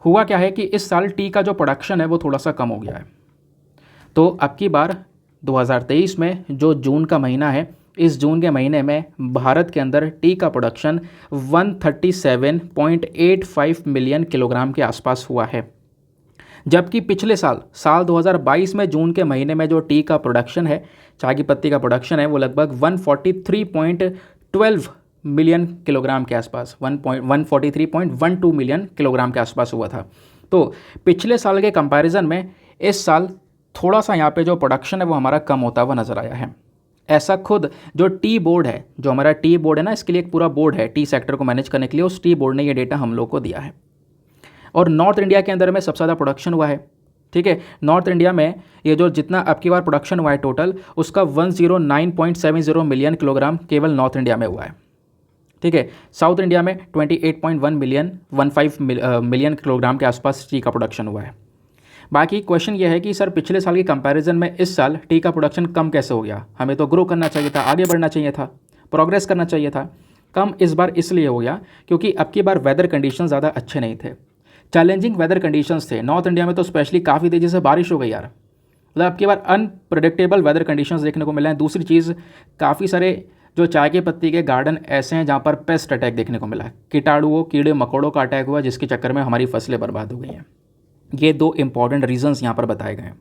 हुआ क्या है कि इस साल टी का जो प्रोडक्शन है वो थोड़ा सा कम हो गया है। तो अब की बार 2023 में जो जून का महीना है इस जून के महीने में भारत के अंदर टी का प्रोडक्शन 137.85 मिलियन किलोग्राम के आसपास हुआ है, जबकि पिछले साल 2022 में जून के महीने में जो टी का प्रोडक्शन है, चाय की पत्ती का प्रोडक्शन है, वो लगभग 143.12 मिलियन किलोग्राम के आसपास 143.12 मिलियन किलोग्राम के आसपास हुआ था। तो पिछले साल के कंपैरिजन में इस साल थोड़ा सा यहाँ पे जो प्रोडक्शन है वो हमारा कम होता हुआ नज़र आया है। ऐसा खुद जो टी बोर्ड है, जो हमारा टी बोर्ड है ना, इसके लिए एक पूरा बोर्ड है टी सेक्टर को मैनेज करने के लिए, उस टी बोर्ड ने ये डेटा हम लोग को दिया है। और नॉर्थ इंडिया के अंदर में सबसे ज़्यादा प्रोडक्शन हुआ है। ठीक है, नॉर्थ इंडिया में ये जो जितना अब की बार प्रोडक्शन हुआ है टोटल, उसका 109.70 मिलियन किलोग्राम केवल नॉर्थ इंडिया में हुआ है। ठीक है, साउथ इंडिया में 28.15 मिलियन किलोग्राम के आसपास टी का प्रोडक्शन हुआ है। बाकी क्वेश्चन ये है कि सर पिछले साल की कंपैरिजन में इस साल टी का प्रोडक्शन कम कैसे हो गया? हमें तो ग्रो करना चाहिए था, आगे बढ़ना चाहिए था, प्रोग्रेस करना चाहिए था। कम इस बार इसलिए हो गया क्योंकि अब की बार वेदर कंडीशन ज़्यादा अच्छे नहीं थे, चैलेंजिंग वेदर कंडीशंस थे। नॉर्थ इंडिया में तो स्पेशली काफ़ी तेज़ी से बारिश हो गई यार, मतलब अब की बार अनप्रेडिक्टेबल वेदर कंडीशंस देखने को मिले हैं। दूसरी चीज़, काफ़ी सारे जो चाय की पत्ती के गार्डन ऐसे हैं जहाँ पर पेस्ट अटैक देखने को मिला है, कीटाणुओं कीड़े मकोड़ों का अटैक हुआ, जिसके चक्कर में हमारी फसलें बर्बाद हो गई हैं। ये दो इंपॉर्टेंट रीजंस यहाँ पर बताए गए हैं।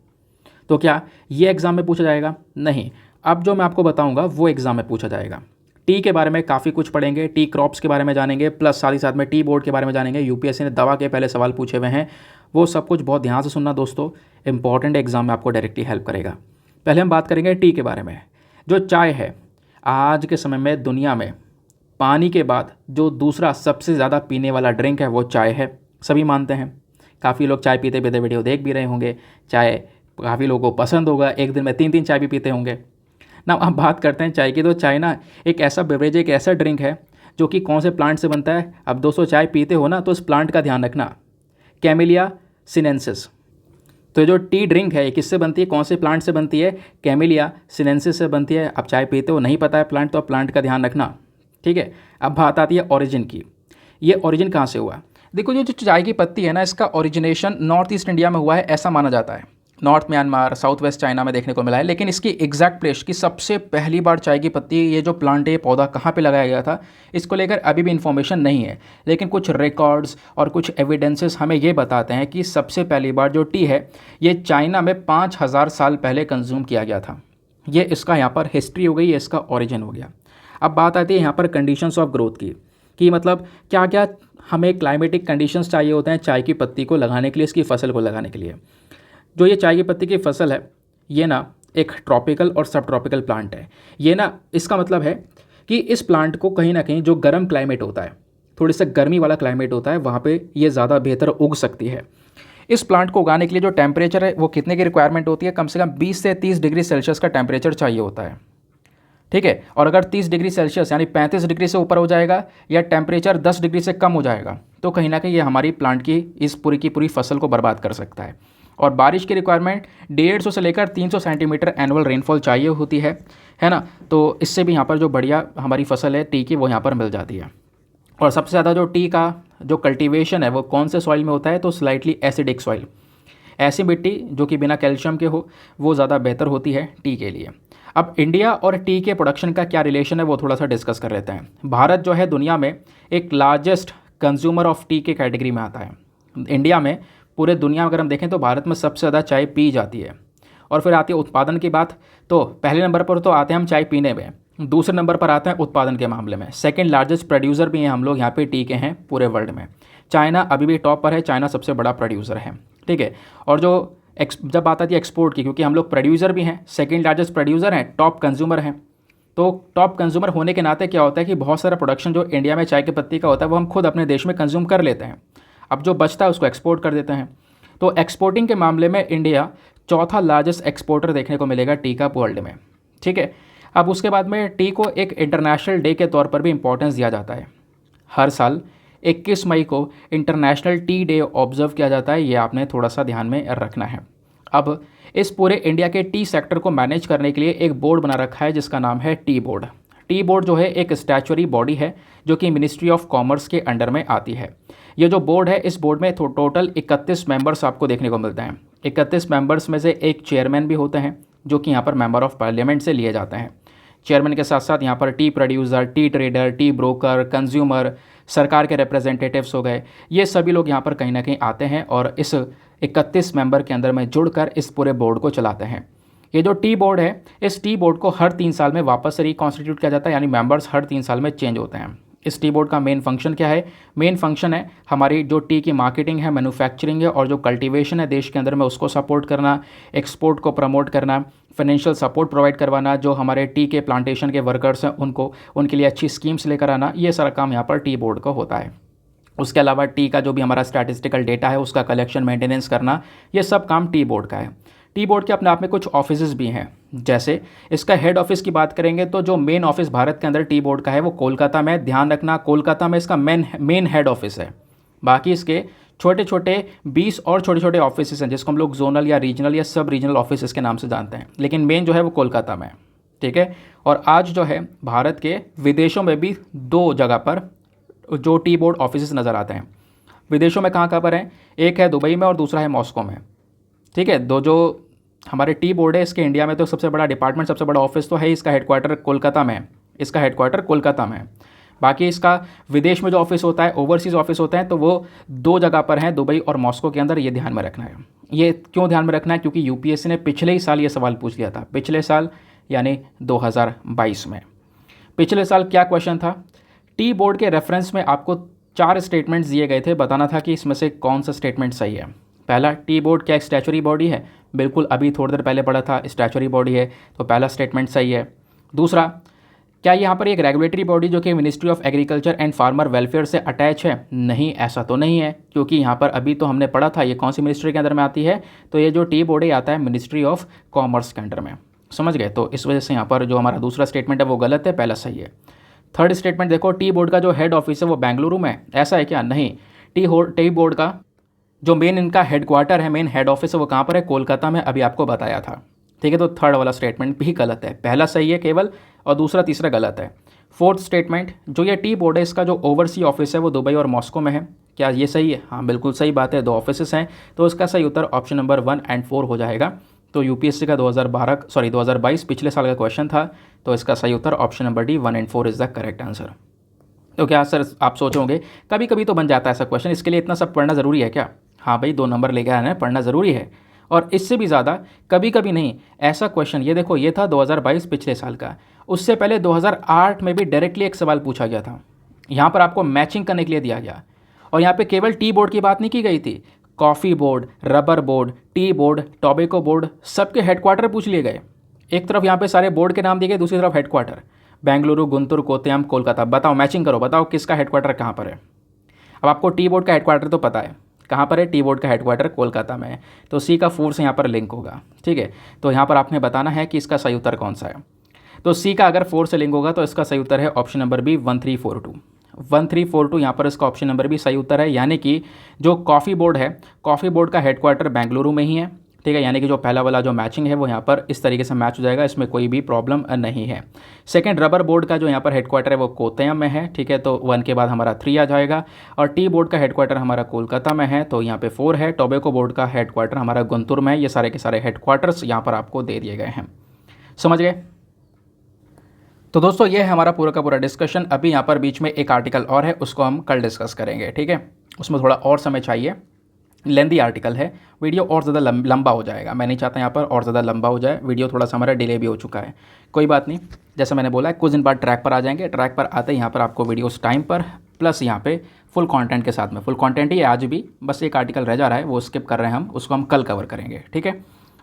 तो क्या ये एग्ज़ाम में पूछा जाएगा? नहीं। अब जो मैं आपको बताऊँगा वो एग्ज़ाम में पूछा जाएगा। टी के बारे में काफ़ी कुछ पढ़ेंगे, टी क्रॉप्स के बारे में जानेंगे, प्लस साथ ही साथ में टी बोर्ड के बारे में जानेंगे। यूपीएससी ने दवा के पहले सवाल पूछे हुए हैं, वो सब कुछ बहुत ध्यान से सुनना दोस्तों, इंपॉर्टेंट एग्जाम में आपको डायरेक्टली हेल्प करेगा। पहले हम बात करेंगे टी के बारे में। जो चाय है, आज के समय में दुनिया में पानी के बाद जो दूसरा सबसे ज़्यादा पीने वाला ड्रिंक है वो चाय है, सभी मानते हैं। काफ़ी लोग चाय पीते पीते वीडियो देख भी रहे होंगे, चाय काफ़ी लोगों को पसंद होगा, एक दिन में 3-3 चाय भी पीते होंगे ना। अब बात करते हैं चाय की। तो चाय ना एक ऐसा बेवरेज, एक ऐसा ड्रिंक है जो कि कौन से प्लांट से बनता है। अब दोस्तों चाय पीते हो ना तो इस प्लांट का ध्यान रखना, कैमेलिया सिनेंसिस। तो ये जो टी ड्रिंक है ये किससे बनती है, कौन से प्लांट से बनती है? कैमेलिया सिनेंसिस से बनती है। अब चाय पीते हो, नहीं पता है प्लांट, तो अब प्लांट का ध्यान रखना। ठीक है, अब बात आती है ओरिजिन की। ये ओरिजिन कहाँ से हुआ? देखो, जो चाय की पत्ती है ना, इसका ओरिजिनेशन नॉर्थ ईस्ट इंडिया में हुआ है ऐसा माना जाता है। North Myanmar, south west China में देखने को मिला है, लेकिन इसकी एग्जैक्ट प्लेस की सबसे पहली बार चाय की पत्ती, ये जो प्लांट है, ये पौधा कहाँ पे लगाया गया था, इसको लेकर अभी भी इन्फॉर्मेशन नहीं है। लेकिन कुछ रिकॉर्ड्स और कुछ एविडेंसेस हमें ये बताते हैं कि सबसे पहली बार जो टी है ये चाइना में 5000 साल पहले कंज्यूम किया गया था। ये इसका यहाँ पर हिस्ट्री हो गई, ये इसका ओरिजिन हो गया। अब बात आती है यहाँ पर कंडीशंस ऑफ ग्रोथ की, कि मतलब क्या क्या हमें क्लाइमेटिक कंडीशंस चाहिए होते हैं चाय की पत्ती को लगाने के लिए, इसकी फसल को लगाने के लिए। जो ये चाय की पत्ती की फसल है, ये ना एक ट्रॉपिकल और सब ट्रॉपिकल प्लांट है। ये ना, इसका मतलब है कि इस प्लांट को कहीं ना कहीं जो गर्म क्लाइमेट होता है, थोड़ी सा गर्मी वाला क्लाइमेट होता है, वहाँ पे ये ज़्यादा बेहतर उग सकती है। इस प्लांट को उगाने के लिए जो टेम्परेचर है वो कितने की रिक्वायरमेंट होती है? कम से कम 20 से 30 डिग्री सेल्सियस का टेम्परेचर चाहिए होता है। ठीक है, और अगर 30 डिग्री सेल्सियस यानी 35 डिग्री से ऊपर हो जाएगा या टेम्परेचर 10 डिग्री से कम हो जाएगा तो कहीं ना कहीं ये हमारी प्लांट की इस पूरी की पूरी फसल को बर्बाद कर सकता है। और बारिश की रिक्वायरमेंट 150 से लेकर 300 सेंटीमीटर एनुअल रेनफॉल चाहिए होती है ना। तो इससे भी यहाँ पर जो बढ़िया हमारी फसल है टी की, वो यहाँ पर मिल जाती है। और सबसे ज़्यादा जो टी का जो कल्टीवेशन है वो कौन से सॉइल में होता है? तो स्लाइटली एसिडिक सॉइल, ऐसी मिट्टी जो कि बिना कैल्शियम के हो, वो ज़्यादा बेहतर होती है टी के लिए। अब इंडिया और टी के प्रोडक्शन का क्या रिलेशन है वो थोड़ा सा डिस्कस कर लेते हैं। भारत जो है दुनिया में एक लार्जेस्ट कंज्यूमर ऑफ टी के कैटेगरी में आता है। इंडिया में, पूरे दुनिया में अगर हम देखें तो भारत में सबसे ज़्यादा चाय पी जाती है। और फिर आती है उत्पादन की बात, तो पहले नंबर पर तो आते हैं हम चाय पीने में, दूसरे नंबर पर आते हैं उत्पादन के मामले में। सेकंड लार्जेस्ट प्रोड्यूसर भी हैं हम लोग यहाँ पे टी के हैं पूरे वर्ल्ड में। चाइना अभी भी टॉप पर है, चाइना सबसे बड़ा प्रोड्यूसर है। ठीक है, और जो जब बात आती है एक्सपोर्ट की, क्योंकि हम लोग प्रोड्यूसर भी हैं, सेकंड लार्जेस्ट प्रोड्यूसर हैं, टॉप कंज्यूमर हैं। तो टॉप कंज्यूमर होने के नाते क्या होता है कि बहुत सारा प्रोडक्शन जो इंडिया में चाय की पत्ती का होता है वो हम खुद अपने देश में कंज्यूम कर लेते हैं। अब जो बचता है उसको एक्सपोर्ट कर देते हैं। तो एक्सपोर्टिंग के मामले में इंडिया चौथा लार्जेस्ट एक्सपोर्टर देखने को मिलेगा टी का वर्ल्ड में। ठीक है, अब उसके बाद में टी को एक इंटरनेशनल डे के तौर पर भी इंपॉर्टेंस दिया जाता है। हर साल 21 मई को इंटरनेशनल टी डे ऑब्जर्व किया जाता है, ये आपने थोड़ा सा ध्यान में रखना है। अब इस पूरे इंडिया के टी सेक्टर को मैनेज करने के लिए एक बोर्ड बना रखा है जिसका नाम है टी बोर्ड। टी बोर्ड जो है एक स्टैचुरी बॉडी है जो कि मिनिस्ट्री ऑफ कॉमर्स के अंडर में आती है। ये जो बोर्ड है, इस बोर्ड में टोटल 31 मेंबर्स आपको देखने को मिलते हैं। 31 मेंबर्स में से एक चेयरमैन भी होते हैं जो कि यहाँ पर मेंबर ऑफ पार्लियामेंट से लिए जाते हैं। चेयरमैन के साथ साथ यहाँ पर T producer, T trader, T broker, consumer, सरकार के रिप्रेजेंटेटिव्स हो गए, ये सभी लोग यहाँ पर कहीं ना कहीं आते हैं और इस 31 मेंबर के अंदर में जुड़कर इस पूरे बोर्ड को चलाते हैं। ये जो टी बोर्ड है, इस टी बोर्ड को हर 3 साल में वापस से रिकॉन्स्टिट्यूट किया जाता है, यानी मेंबर्स हर 3 साल में चेंज होते हैं। इस टी बोर्ड का मेन फंक्शन क्या है? मेन फंक्शन है हमारी जो टी की मार्केटिंग है, मैन्युफैक्चरिंग है और जो कल्टीवेशन है देश के अंदर में, उसको सपोर्ट करना, एक्सपोर्ट को प्रमोट करना, फाइनेंशियल सपोर्ट प्रोवाइड करवाना, जो हमारे टी के प्लांटेशन के वर्कर्स हैं उनको उनके लिए अच्छी स्कीम्स लेकर आना, ये सारा काम यहाँ पर टी बोर्ड का होता है। उसके अलावा टी का जो भी हमारा स्टैटिस्टिकल डेटा है उसका कलेक्शन मेंटेनेंस करना, ये सब काम टी बोर्ड का है। टी बोर्ड के अपने आप में कुछ ऑफिसेज भी हैं, जैसे इसका हेड ऑफिस की बात करेंगे तो जो मेन ऑफिस भारत के अंदर टी बोर्ड का है वो कोलकाता में, ध्यान रखना कोलकाता में इसका मेन हेड ऑफिस है। बाकी इसके छोटे छोटे 20 और छोटे छोटे ऑफिस हैं जिसको हम लोग जोनल या रीजनल या सब रीजनल ऑफिस के नाम से जानते हैं, लेकिन मेन जो है वो कोलकाता में है, ठीक है। और आज जो है भारत के विदेशों में भी 2 जगह पर जो टी बोर्ड ऑफिस नज़र आते हैं। विदेशों में कहाँ पर हैं? एक है दुबई में और दूसरा है मॉस्को में, ठीक है। दो जो हमारे टी बोर्ड है इसके इंडिया में तो सबसे बड़ा डिपार्टमेंट, सबसे बड़ा ऑफिस तो है, इसका हेडक्वार्टर कोलकाता में है, इसका हेडक्वार्टर कोलकाता में है। बाकी इसका विदेश में जो ऑफिस होता है, ओवरसीज़ ऑफिस होता है, तो वो 2 जगह पर हैं, दुबई और मॉस्को के अंदर। ये ध्यान में रखना है। ये क्यों ध्यान में रखना है? क्योंकि यूपीएससी ने पिछले ही साल ये सवाल पूछ लिया था, पिछले साल यानी 2022 में। पिछले साल क्या क्वेश्चन था? टी बोर्ड के रेफरेंस में आपको 4 स्टेटमेंट्स दिए गए थे, बताना था कि इसमें से कौन सा स्टेटमेंट सही है। पहला, टी बोर्ड क्या एक स्टैचुरी बॉडी है? बिल्कुल, अभी थोड़ी देर पहले पढ़ा था, स्टैचुरी बॉडी है, तो पहला स्टेटमेंट सही है। दूसरा, क्या यहाँ पर एक रेगुलेटरी बॉडी जो कि ministry of agriculture and farmer welfare से अटैच है? नहीं, ऐसा तो नहीं है, क्योंकि यहाँ पर अभी तो हमने पढ़ा था ये कौन सी मिनिस्ट्री के अंदर में आती है, तो ये जो टी बोर्ड आता है मिनिस्ट्री ऑफ कॉमर्स के अंडर में, समझ गए। तो इस वजह से यहाँ पर जो हमारा दूसरा स्टेटमेंट है वो गलत है, पहला सही है। थर्ड स्टेटमेंट देखो, टी बोर्ड का जो हेड ऑफिस है वो बेंगलुरु में, ऐसा है क्या? नहीं, टी बोर्ड का जो मेन इनका हेडक्वार्टर है, मेन हेड ऑफिस है, वो कहाँ पर है? कोलकाता में, अभी आपको बताया था, ठीक है। तो थर्ड वाला स्टेटमेंट भी गलत है, पहला सही है केवल और दूसरा तीसरा गलत है। फोर्थ स्टेटमेंट, जो ये टी बोर्ड है इसका जो ओवरसी ऑफिस है वो दुबई और मॉस्को में है, क्या ये सही है? हाँ, बिल्कुल सही बात है, 2 ऑफिस हैं, तो इसका सही उत्तर ऑप्शन नंबर 1 और 4 हो जाएगा। तो यूपीएससी का 2022 पिछले साल का क्वेश्चन था, तो इसका सही उत्तर ऑप्शन नंबर डी 1 और 4 इज़ द करेक्ट आंसर। तो क्या सर आप सोचोगे कभी कभी तो बन जाता है ऐसा क्वेश्चन, इसके लिए इतना सब पढ़ना ज़रूरी है क्या? हाँ भाई, 2 नंबर लेके आना है, पढ़ना ज़रूरी है, और इससे भी ज़्यादा कभी कभी नहीं। ऐसा क्वेश्चन ये देखो, ये था 2022 पिछले साल का, उससे पहले 2008 में भी डायरेक्टली एक सवाल पूछा गया था, यहाँ पर आपको मैचिंग करने के लिए दिया गया, और यहाँ पे केवल टी बोर्ड की बात नहीं की गई थी, coffee board, rubber board, tea board, tobacco board, सबके हेडक्वार्टर पूछ लिए गए। एक तरफ यहाँ पे सारे बोर्ड के नाम दिए गए, दूसरी तरफ हेडक्वार्टर, बेंगलुरु, गुंटूर, कोट्टयम, कोलकाता। बताओ, मैचिंग करो, बताओ किसका हेडक्वार्टर कहाँ पर है। अब आपको टी बोर्ड का हेडक्वार्टर तो पता है, कहाँ पर है? टी बोर्ड का हेडक्वार्टर कोलकाता में है, तो सी का 4 से यहाँ पर लिंक होगा, ठीक है। तो यहाँ पर आपने बताना है कि इसका सही उत्तर कौन सा है। तो सी का अगर 4 से लिंक होगा तो इसका सही उत्तर है ऑप्शन नंबर बी 1342। 1342 यहाँ पर इसका ऑप्शन नंबर भी सही उत्तर है, यानी कि जो कॉफ़ी बोर्ड है, कॉफ़ी बोर्ड का हेडक्वार्टर बेंगलुरु में ही है, ठीक है। यानी कि जो पहला वाला जो मैचिंग है वो यहाँ पर इस तरीके से मैच हो जाएगा, इसमें कोई भी प्रॉब्लम नहीं है। सेकंड, रबर बोर्ड का जो यहाँ पर हेडक्वार्टर है वो कोट्टयम में है, ठीक है, तो 1 के बाद हमारा 3 आ जाएगा। और टी बोर्ड का हेडक्वार्टर हमारा कोलकाता में है, तो यहाँ पे 4 है। टोबैको बोर्ड का हेडक्वार्टर हमारा गुंटूर में है। ये सारे के सारे हेडक्वार्टर्स यहाँ पर आपको दे दिए गए हैं, समझ गए। तो दोस्तों ये है हमारा पूरा का पूरा डिस्कशन। अभी यहाँ पर बीच में एक आर्टिकल और है, उसको हम कल डिस्कस करेंगे, ठीक है। उसमें थोड़ा और समय चाहिए, लेंदी आर्टिकल है, वीडियो और ज़्यादा लंबा हो जाएगा। मैं नहीं चाहता यहाँ पर और ज़्यादा लंबा हो जाए, वीडियो थोड़ा सा हमारा डिले भी हो चुका है, कोई बात नहीं। जैसे मैंने बोला है, कुछ दिन बाद ट्रैक पर आ जाएंगे, ट्रैक पर आते ही यहाँ पर आपको वीडियोस टाइम पर प्लस यहाँ पे फुल कंटेंट के साथ में, फुल कंटेंट ही है आज भी, बस एक आर्टिकल रह जा रहा है वो स्किप कर रहे हैं हम, उसको हम कल कवर करेंगे, ठीक है।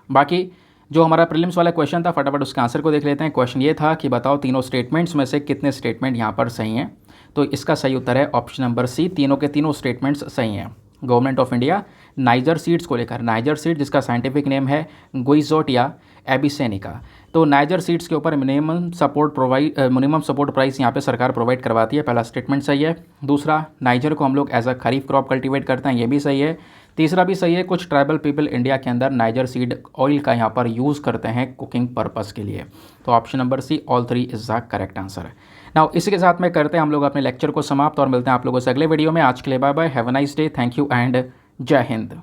बाकी जो हमारा प्रीलिम्स वाला क्वेश्चन था, फटाफट उसके आंसर को देख लेते हैं। क्वेश्चन ये था कि बताओ तीनों स्टेटमेंट्स में से कितने स्टेटमेंट यहाँ पर सही हैं। तो इसका सही उत्तर है ऑप्शन नंबर सी, तीनों के तीनों स्टेटमेंट्स सही हैं। Government of India niger seeds को लेकर, नाइजर सीड जिसका साइंटिफिक नेम है गुइजोटिया एबिसेनिका, तो नाइजर सीड्स के ऊपर मिनिमम सपोर्ट प्राइस यहाँ पे सरकार प्रोवाइड करवाती है, पहला स्टेटमेंट सही है। दूसरा, नाइजर को हम लोग as a kharif crop cultivate करते हैं, ये भी सही है। तीसरा भी सही है, कुछ ट्राइबल पीपल इंडिया के अंदर नाइजर सीड ऑयल का यहाँ पर यूज़ करते हैं कुकिंग पर्पज़ के लिए। तो option number C, all 3 is the correct answer. Now इसी के साथ में करते हैं हम लोग अपने लेक्चर को समाप्त और मिलते हैं आप लोगों से अगले वीडियो में। आज के लिए bye bye, have a nice day, thank you and Jai Hind.